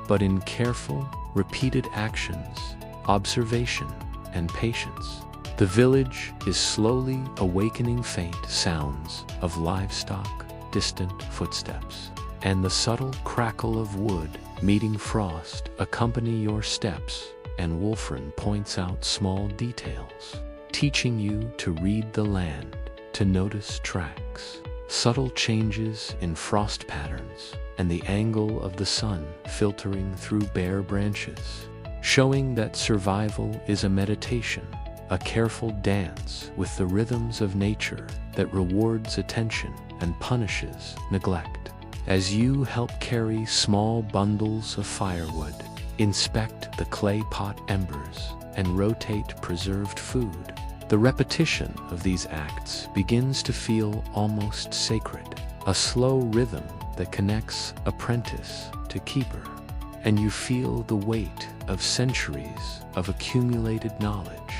but in careful, repeated actions, observation, and patience. The village is slowly awakening faint sounds of livestock, distant footsteps, and the subtle crackle of wood meeting frost accompany your steps, and Wolfrin points out small details, teaching you to read the land, to notice tracks, subtle changes in frost patterns, and the angle of the sun filtering through bare branches, showing that survival is a meditation, a careful dance with the rhythms of nature that rewards attention and punishes neglect. As you help carry small bundles of firewood, inspect the clay pot embers, and rotate preserved food, the repetition of these acts begins to feel almost sacred, a slow rhythm that connects apprentice to keeper, and you feel the weight of centuries of accumulated knowledge,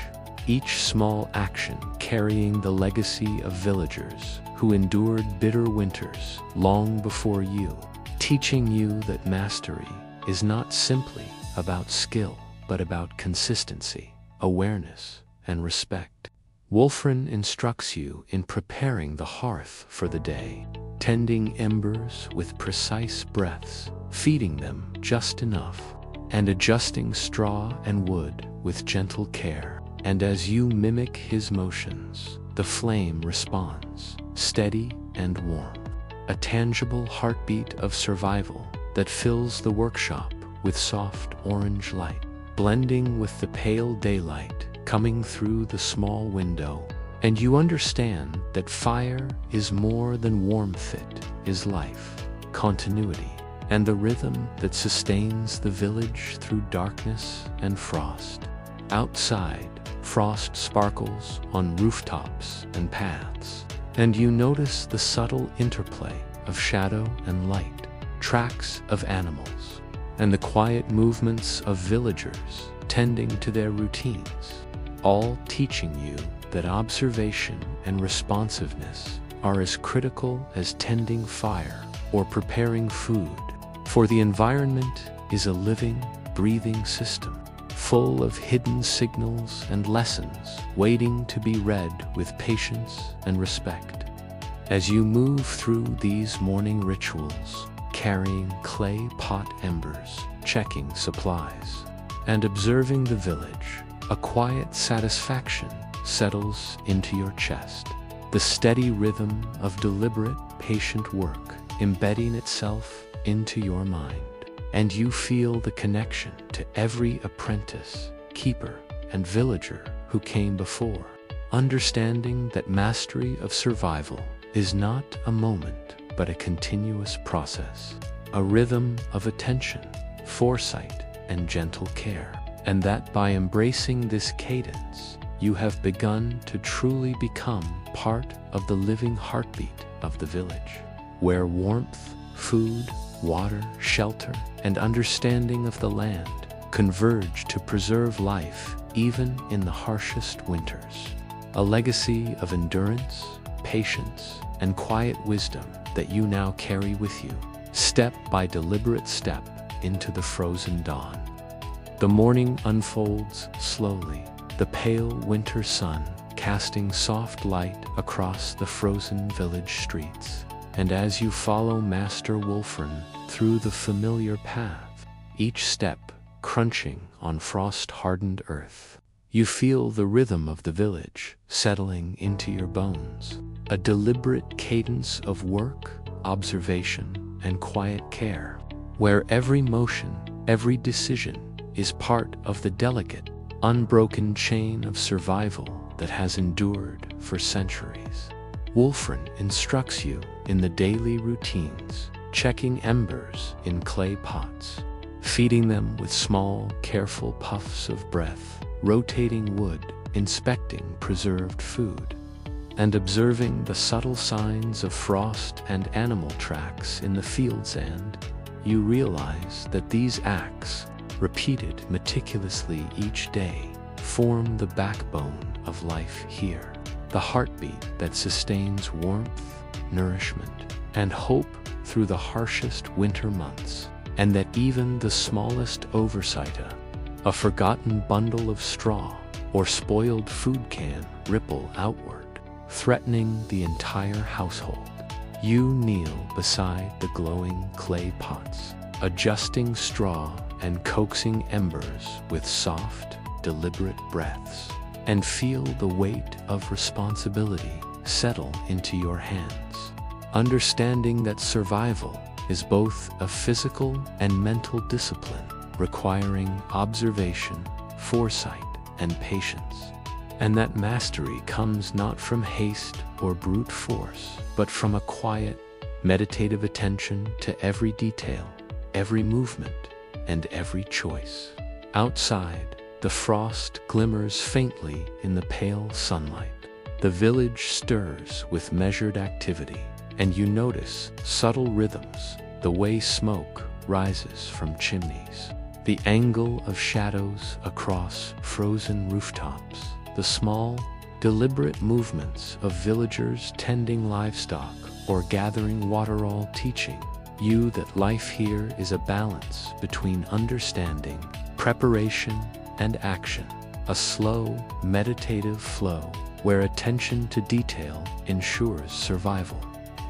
each small action carrying the legacy of villagers who endured bitter winters long before you, teaching you that mastery is not simply about skill, but about consistency, awareness, and respect. Wolfrin instructs you in preparing the hearth for the day, tending embers with precise breaths, feeding them just enough, and adjusting straw and wood with gentle care. And as you mimic his motions, the flame responds, steady and warm, a tangible heartbeat of survival that fills the workshop with soft orange light, blending with the pale daylight coming through the small window. And you understand that fire is more than warmth, it is life, continuity, and the rhythm that sustains the village through darkness and frost. Outside, frost sparkles on rooftops and paths, and you notice the subtle interplay of shadow and light, tracks of animals, and the quiet movements of villagers tending to their routines, all teaching you that observation and responsiveness are as critical as tending fire or preparing food, for the environment is a living, breathing system, full of hidden signals and lessons waiting to be read with patience and respect. As you move through these morning rituals, carrying clay pot embers, checking supplies, and observing the village, a quiet satisfaction settles into your chest, the steady rhythm of deliberate, patient work embedding itself into your mind, and you feel the connection to every apprentice, keeper, and villager who came before, understanding that mastery of survival is not a moment but a continuous process, a rhythm of attention, foresight, and gentle care, and that by embracing this cadence, you have begun to truly become part of the living heartbeat of the village, where warmth, food, water, shelter, and understanding of the land converge to preserve life even in the harshest winters. A legacy of endurance, patience, and quiet wisdom that you now carry with you, step by deliberate step into the frozen dawn. The morning unfolds slowly, the pale winter sun casting soft light across the frozen village streets. And as you follow Master Wolfram through the familiar path, each step crunching on frost-hardened earth, you feel the rhythm of the village settling into your bones, a deliberate cadence of work, observation, and quiet care, where every motion, every decision is part of the delicate, unbroken chain of survival that has endured for centuries. Wolfram instructs you in the daily routines, checking embers in clay pots, feeding them with small, careful puffs of breath, rotating wood, inspecting preserved food, and observing the subtle signs of frost and animal tracks in the field sand. You realize that these acts, repeated meticulously each day, form the backbone of life here, the heartbeat that sustains warmth, nourishment, and hope through the harshest winter months, and that even the smallest oversight, a forgotten bundle of straw or spoiled food can, ripple outward, threatening the entire household. You kneel beside the glowing clay pots, adjusting straw and coaxing embers with soft, deliberate breaths, and feel the weight of responsibility settle into your hands, understanding that survival is both a physical and mental discipline, requiring observation, foresight, and patience, and that mastery comes not from haste or brute force, but from a quiet, meditative attention to every detail, every movement, and every choice. Outside, the frost glimmers faintly in the pale sunlight. The village stirs with measured activity, and you notice subtle rhythms, the way smoke rises from chimneys, the angle of shadows across frozen rooftops, the small, deliberate movements of villagers tending livestock or gathering water, all teaching you that life here is a balance between understanding, preparation, and action, a slow, meditative flow where attention to detail ensures survival,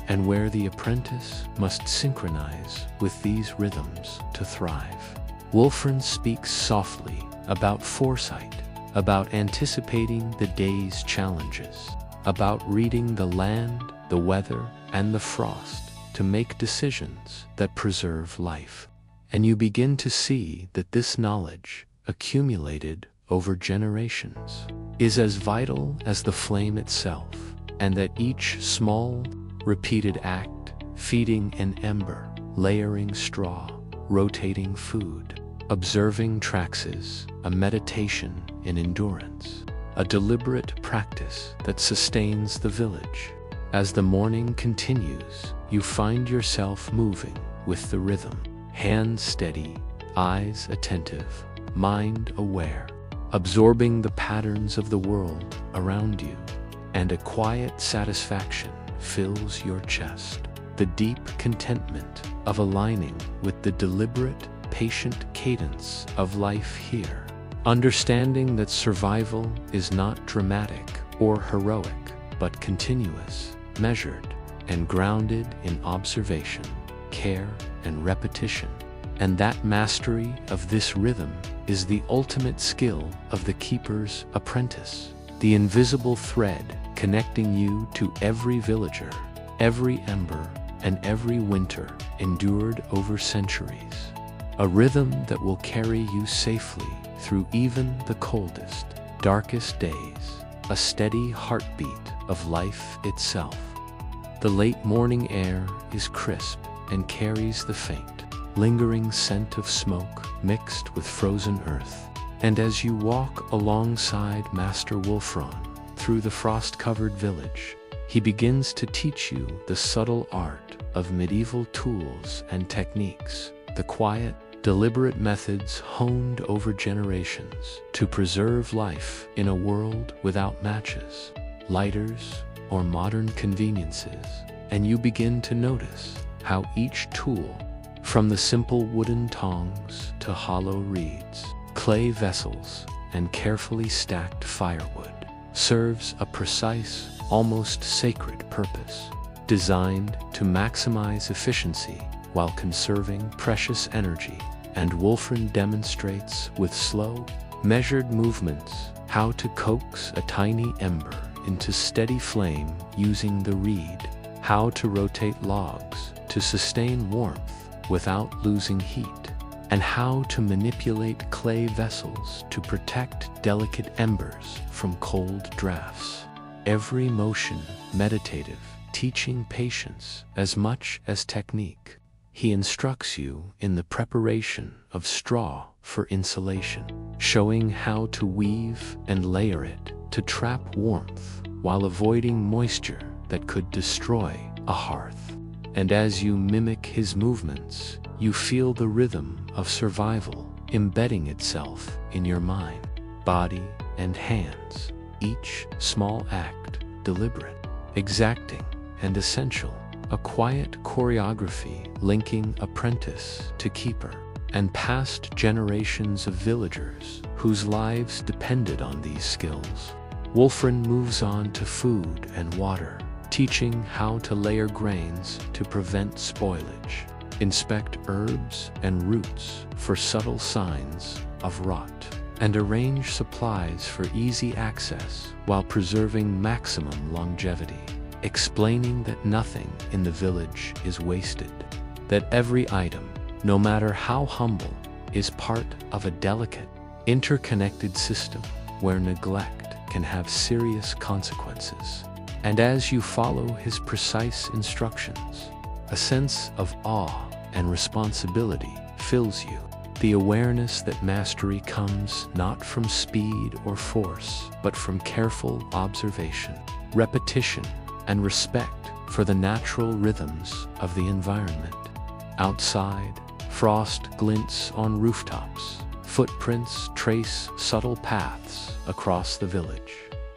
and where the apprentice must synchronize with these rhythms to thrive. Wolfram speaks softly about foresight, about anticipating the day's challenges, about reading the land, the weather, and the frost to make decisions that preserve life. And you begin to see that this knowledge, accumulated over generations, is as vital as the flame itself, and that each small, repeated act, feeding an ember, layering straw, rotating food, observing tracks, is a meditation in endurance, a deliberate practice that sustains the village. As the morning continues, you find yourself moving with the rhythm, hands steady, eyes attentive, mind aware, absorbing the patterns of the world around you, and a quiet satisfaction fills your chest, the deep contentment of aligning with the deliberate, patient cadence of life here, understanding that survival is not dramatic or heroic, but continuous, measured, and grounded in observation, care, and repetition. And that mastery of this rhythm is the ultimate skill of the keeper's apprentice, the invisible thread connecting you to every villager, every ember, and every winter endured over centuries. A rhythm that will carry you safely through even the coldest, darkest days, a steady heartbeat of life itself. The late morning air is crisp and carries the faint, lingering scent of smoke mixed with frozen earth. And as you walk alongside Master Wolfram through the frost-covered village, he begins to teach you the subtle art of medieval tools and techniques, the quiet, deliberate methods honed over generations to preserve life in a world without matches, lighters, or modern conveniences, and you begin to notice how each tool, from the simple wooden tongs to hollow reeds, clay vessels, and carefully stacked firewood, serves a precise, almost sacred purpose, designed to maximize efficiency while conserving precious energy. And Wolfram demonstrates with slow, measured movements how to coax a tiny ember into steady flame using the reed, how to rotate logs to sustain warmth without losing heat, and how to manipulate clay vessels to protect delicate embers from cold drafts. Every motion meditative, teaching patience as much as technique. He instructs you in the preparation of straw for insulation, showing how to weave and layer it to trap warmth while avoiding moisture that could destroy a hearth. And as you mimic his movements, you feel the rhythm of survival embedding itself in your mind, body, and hands, each small act deliberate, exacting, and essential. A quiet choreography linking apprentice to keeper, and past generations of villagers whose lives depended on these skills. Wolfram moves on to food and water, teaching how to layer grains to prevent spoilage, inspect herbs and roots for subtle signs of rot, and arrange supplies for easy access while preserving maximum longevity. Explaining that nothing in the village is wasted, that every item, no matter how humble, is part of a delicate, interconnected system where neglect can have serious consequences. And as you follow his precise instructions, a sense of awe and responsibility fills you. The awareness that mastery comes not from speed or force, but from careful observation, repetition, and respect for the natural rhythms of the environment. Outside, frost glints on rooftops, footprints trace subtle paths across the village,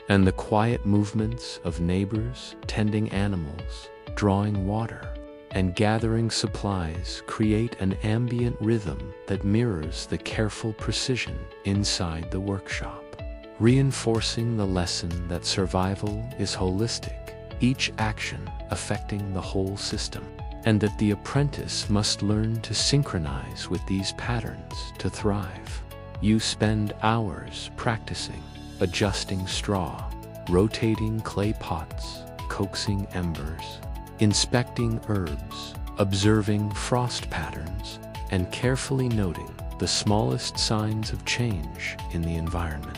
and the quiet movements of neighbors tending animals, drawing water, and gathering supplies create an ambient rhythm that mirrors the careful precision inside the workshop, reinforcing the lesson that survival is holistic, each action affecting the whole system, and that the apprentice must learn to synchronize with these patterns to thrive. You spend hours practicing, adjusting straw, rotating clay pots, coaxing embers, inspecting herbs, observing frost patterns, and carefully noting the smallest signs of change in the environment.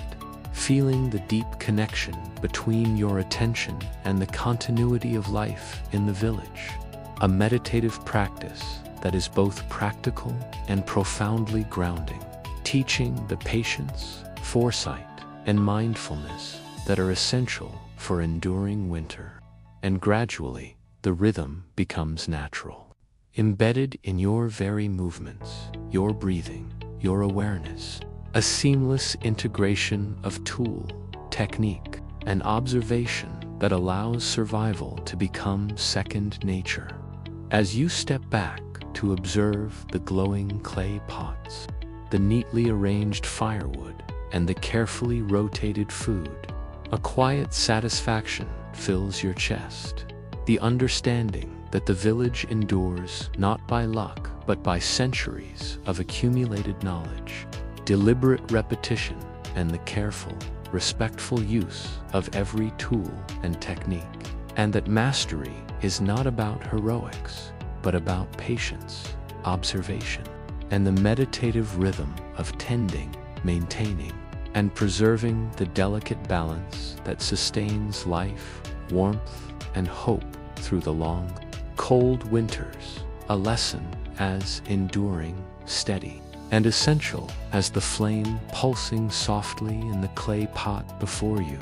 Feeling the deep connection between your attention and the continuity of life in the village. A meditative practice that is both practical and profoundly grounding, teaching the patience, foresight, and mindfulness that are essential for enduring winter. And gradually, the rhythm becomes natural, embedded in your very movements, your breathing, your awareness. A seamless integration of tool, technique, and observation that allows survival to become second nature. As you step back to observe the glowing clay pots, the neatly arranged firewood, and the carefully rotated food, a quiet satisfaction fills your chest. The understanding that the village endures not by luck, but by centuries of accumulated knowledge, deliberate repetition, and the careful, respectful use of every tool and technique, and that mastery is not about heroics, but about patience, observation, and the meditative rhythm of tending, maintaining, and preserving the delicate balance that sustains life, warmth, and hope through the long, cold winters, a lesson as enduring, steady, and essential as the flame pulsing softly in the clay pot before you.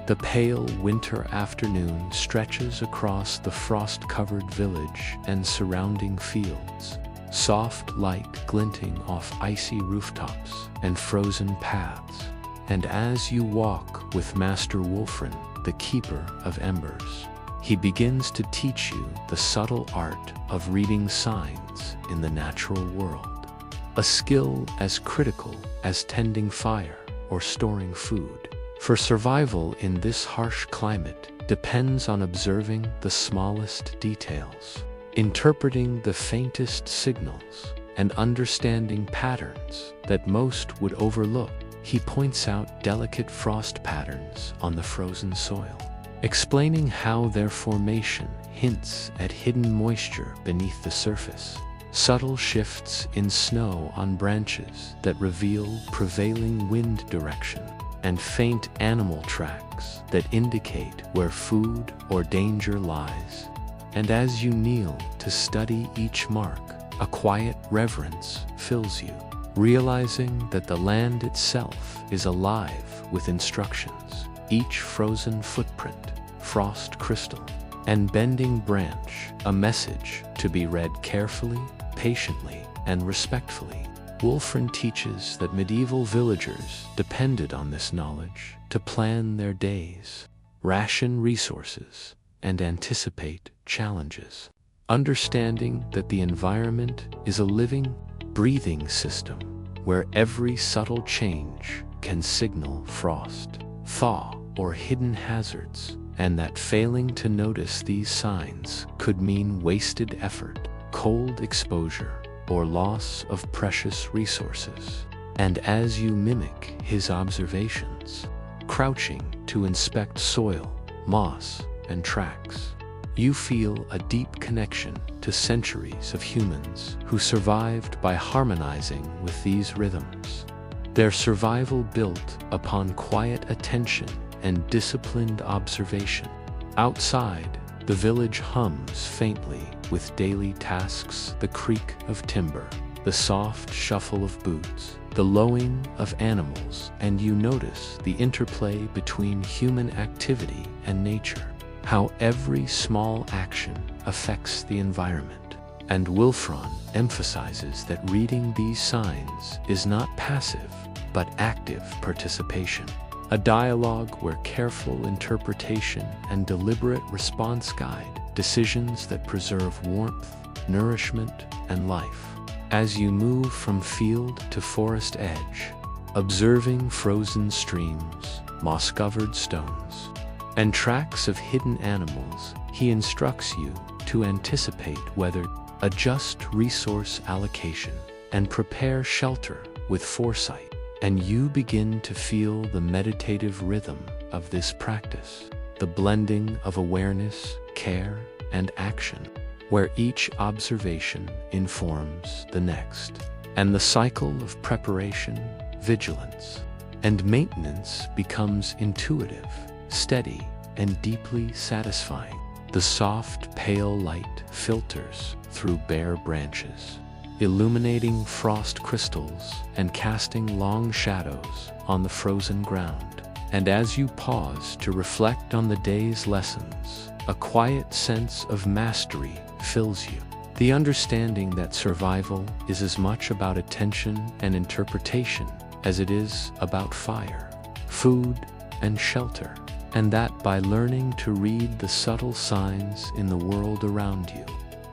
The pale winter afternoon stretches across the frost-covered village and surrounding fields, soft light glinting off icy rooftops and frozen paths. And as you walk with Master Wolfram, the keeper of embers. He begins to teach you the subtle art of reading signs in the natural world, a skill as critical as tending fire or storing food. For survival in this harsh climate depends on observing the smallest details, interpreting the faintest signals, and understanding patterns that most would overlook. He points out delicate frost patterns on the frozen soil, explaining how their formation hints at hidden moisture beneath the surface, subtle shifts in snow on branches that reveal prevailing wind direction, and faint animal tracks that indicate where food or danger lies. And as you kneel to study each mark, a quiet reverence fills you, realizing that the land itself is alive with instructions. Each frozen footprint, frost crystal, and bending branch, a message to be read carefully, patiently, and respectfully. Wulfrun teaches that medieval villagers depended on this knowledge to plan their days, ration resources, and anticipate challenges. Understanding that the environment is a living, breathing system where every subtle change can signal frost, thaw, or hidden hazards, and that failing to notice these signs could mean wasted effort, cold exposure, or loss of precious resources. And as you mimic his observations, crouching to inspect soil, moss, and tracks, you feel a deep connection to centuries of humans who survived by harmonizing with these rhythms. Their survival built upon quiet attention and disciplined observation. Outside, the village hums faintly with daily tasks: the creak of timber, the soft shuffle of boots, the lowing of animals, and you notice the interplay between human activity and nature, how every small action affects the environment. And Wulfrun emphasizes that reading these signs is not passive, but active participation, a dialogue where careful interpretation and deliberate response guide decisions that preserve warmth, nourishment, and life. As you move from field to forest edge, observing frozen streams, moss-covered stones, and tracks of hidden animals, he instructs you to anticipate weather, adjust resource allocation, and prepare shelter with foresight. And you begin to feel the meditative rhythm of this practice, the blending of awareness, care, and action, where each observation informs the next, and the cycle of preparation, vigilance, and maintenance becomes intuitive, steady, and deeply satisfying. The soft, pale light filters through bare branches, illuminating frost crystals and casting long shadows on the frozen ground. And as you pause to reflect on the day's lessons, a quiet sense of mastery fills you. The understanding that survival is as much about attention and interpretation as it is about fire, food, and shelter. And that by learning to read the subtle signs in the world around you,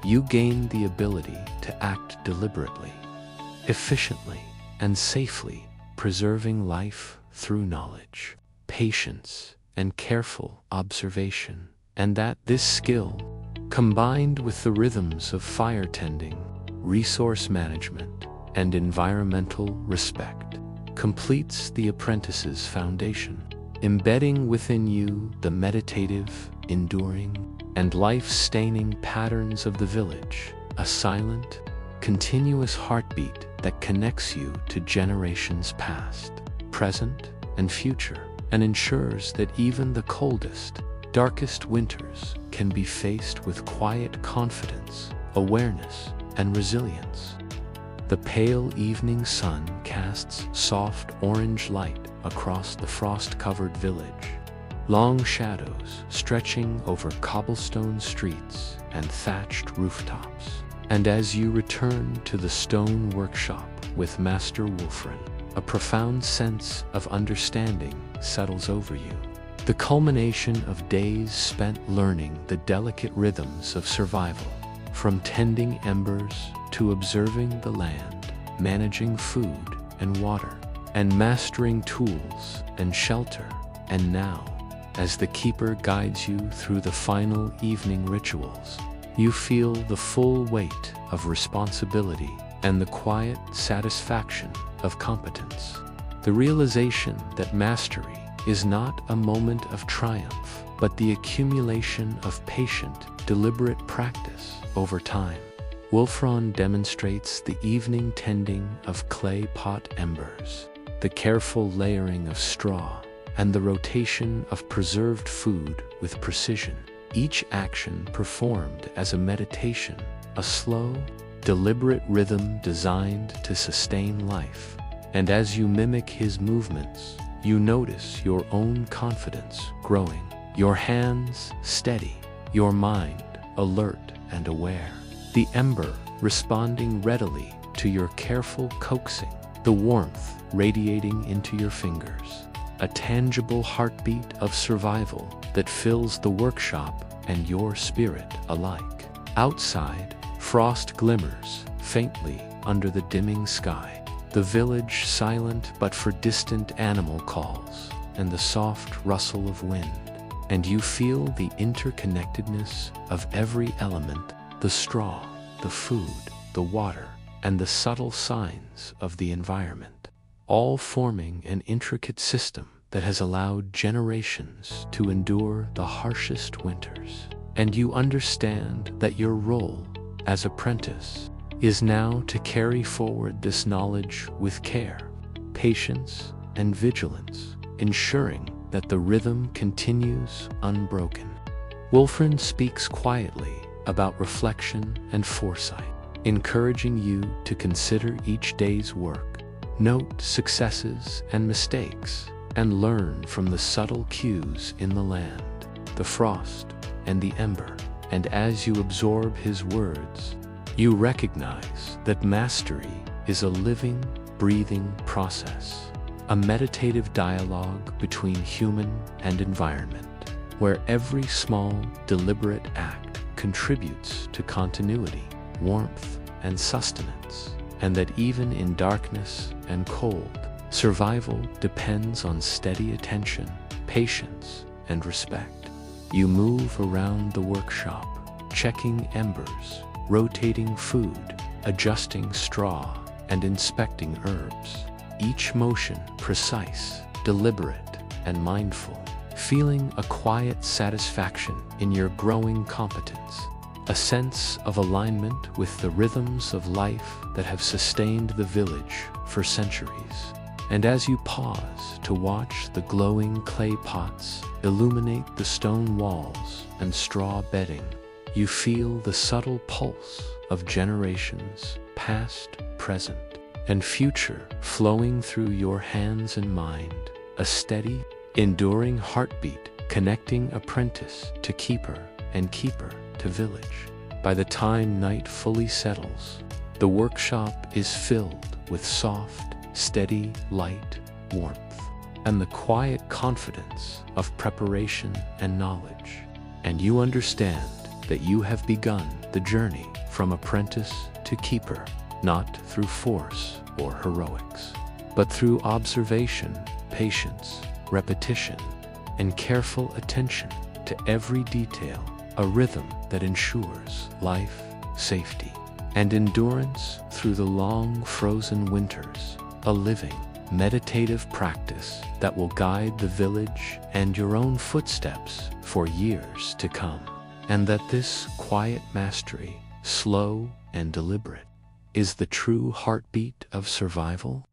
you gain the ability to act deliberately, efficiently, and safely, preserving life through knowledge, patience, and careful observation. And that this skill, combined with the rhythms of fire tending, resource management, and environmental respect, completes the apprentice's foundation, embedding within you the meditative, enduring, and life-sustaining patterns of the village, a silent, continuous heartbeat that connects you to generations past, present, and future, and ensures that even the coldest, darkest winters can be faced with quiet confidence, awareness, and resilience. The pale evening sun casts soft orange light across the frost-covered village, long shadows stretching over cobblestone streets and thatched rooftops. And as you return to the stone workshop with Master Wulfrun, a profound sense of understanding settles over you. the culmination of days spent learning the delicate rhythms of survival, from tending embers to observing the land, managing food and water, and mastering tools and shelter. And now, as the keeper guides you through the final evening rituals, you feel the full weight of responsibility and the quiet satisfaction of competence. The realization that mastery is not a moment of triumph, but the accumulation of patient, deliberate practice over time. Wolfram demonstrates the evening tending of clay pot embers, the careful layering of straw, and the rotation of preserved food with precision. Each action performed as a meditation, a slow, deliberate rhythm designed to sustain life. And as you mimic his movements, you notice your own confidence growing, your hands steady, your mind alert and aware, the ember responding readily to your careful coaxing, the warmth radiating into your fingers, a tangible heartbeat of survival that fills the workshop and your spirit alike. Outside, frost glimmers faintly under the dimming sky, the village silent but for distant animal calls and the soft rustle of wind. And you feel the interconnectedness of every element, the straw, the food, the water, and the subtle signs of the environment, all forming an intricate system that has allowed generations to endure the harshest winters. And you understand that your role as apprentice is now to carry forward this knowledge with care, patience, and vigilance, ensuring that the rhythm continues unbroken. Wolfram speaks quietly about reflection and foresight, encouraging you to consider each day's work, note successes and mistakes, and learn from the subtle cues in the land, the frost, and the ember. And as you absorb his words, you recognize that mastery is a living, breathing process, a meditative dialogue between human and environment, where every small, deliberate act contributes to continuity, warmth, and sustenance, and that even in darkness and cold, survival depends on steady attention, patience, and respect. You move around the workshop, checking embers, rotating food, adjusting straw, and inspecting herbs, each motion precise, deliberate, and mindful, feeling a quiet satisfaction in your growing competence, a sense of alignment with the rhythms of life that have sustained the village for centuries. And as you pause to watch the glowing clay pots illuminate the stone walls and straw bedding, you feel the subtle pulse of generations, past, present, and future flowing through your hands and mind, a steady, enduring heartbeat connecting apprentice to keeper and keeper to village. By the time night fully settles, the workshop is filled with soft, steady light, warmth, and the quiet confidence of preparation and knowledge. And you understand that you have begun the journey from apprentice to keeper, not through force or heroics, but through observation, patience, repetition, and careful attention to every detail, a rhythm that ensures life, safety, and endurance through the long frozen winters, a living, meditative practice that will guide the village and your own footsteps for years to come. And that this quiet mastery, slow and deliberate, is the true heartbeat of survival?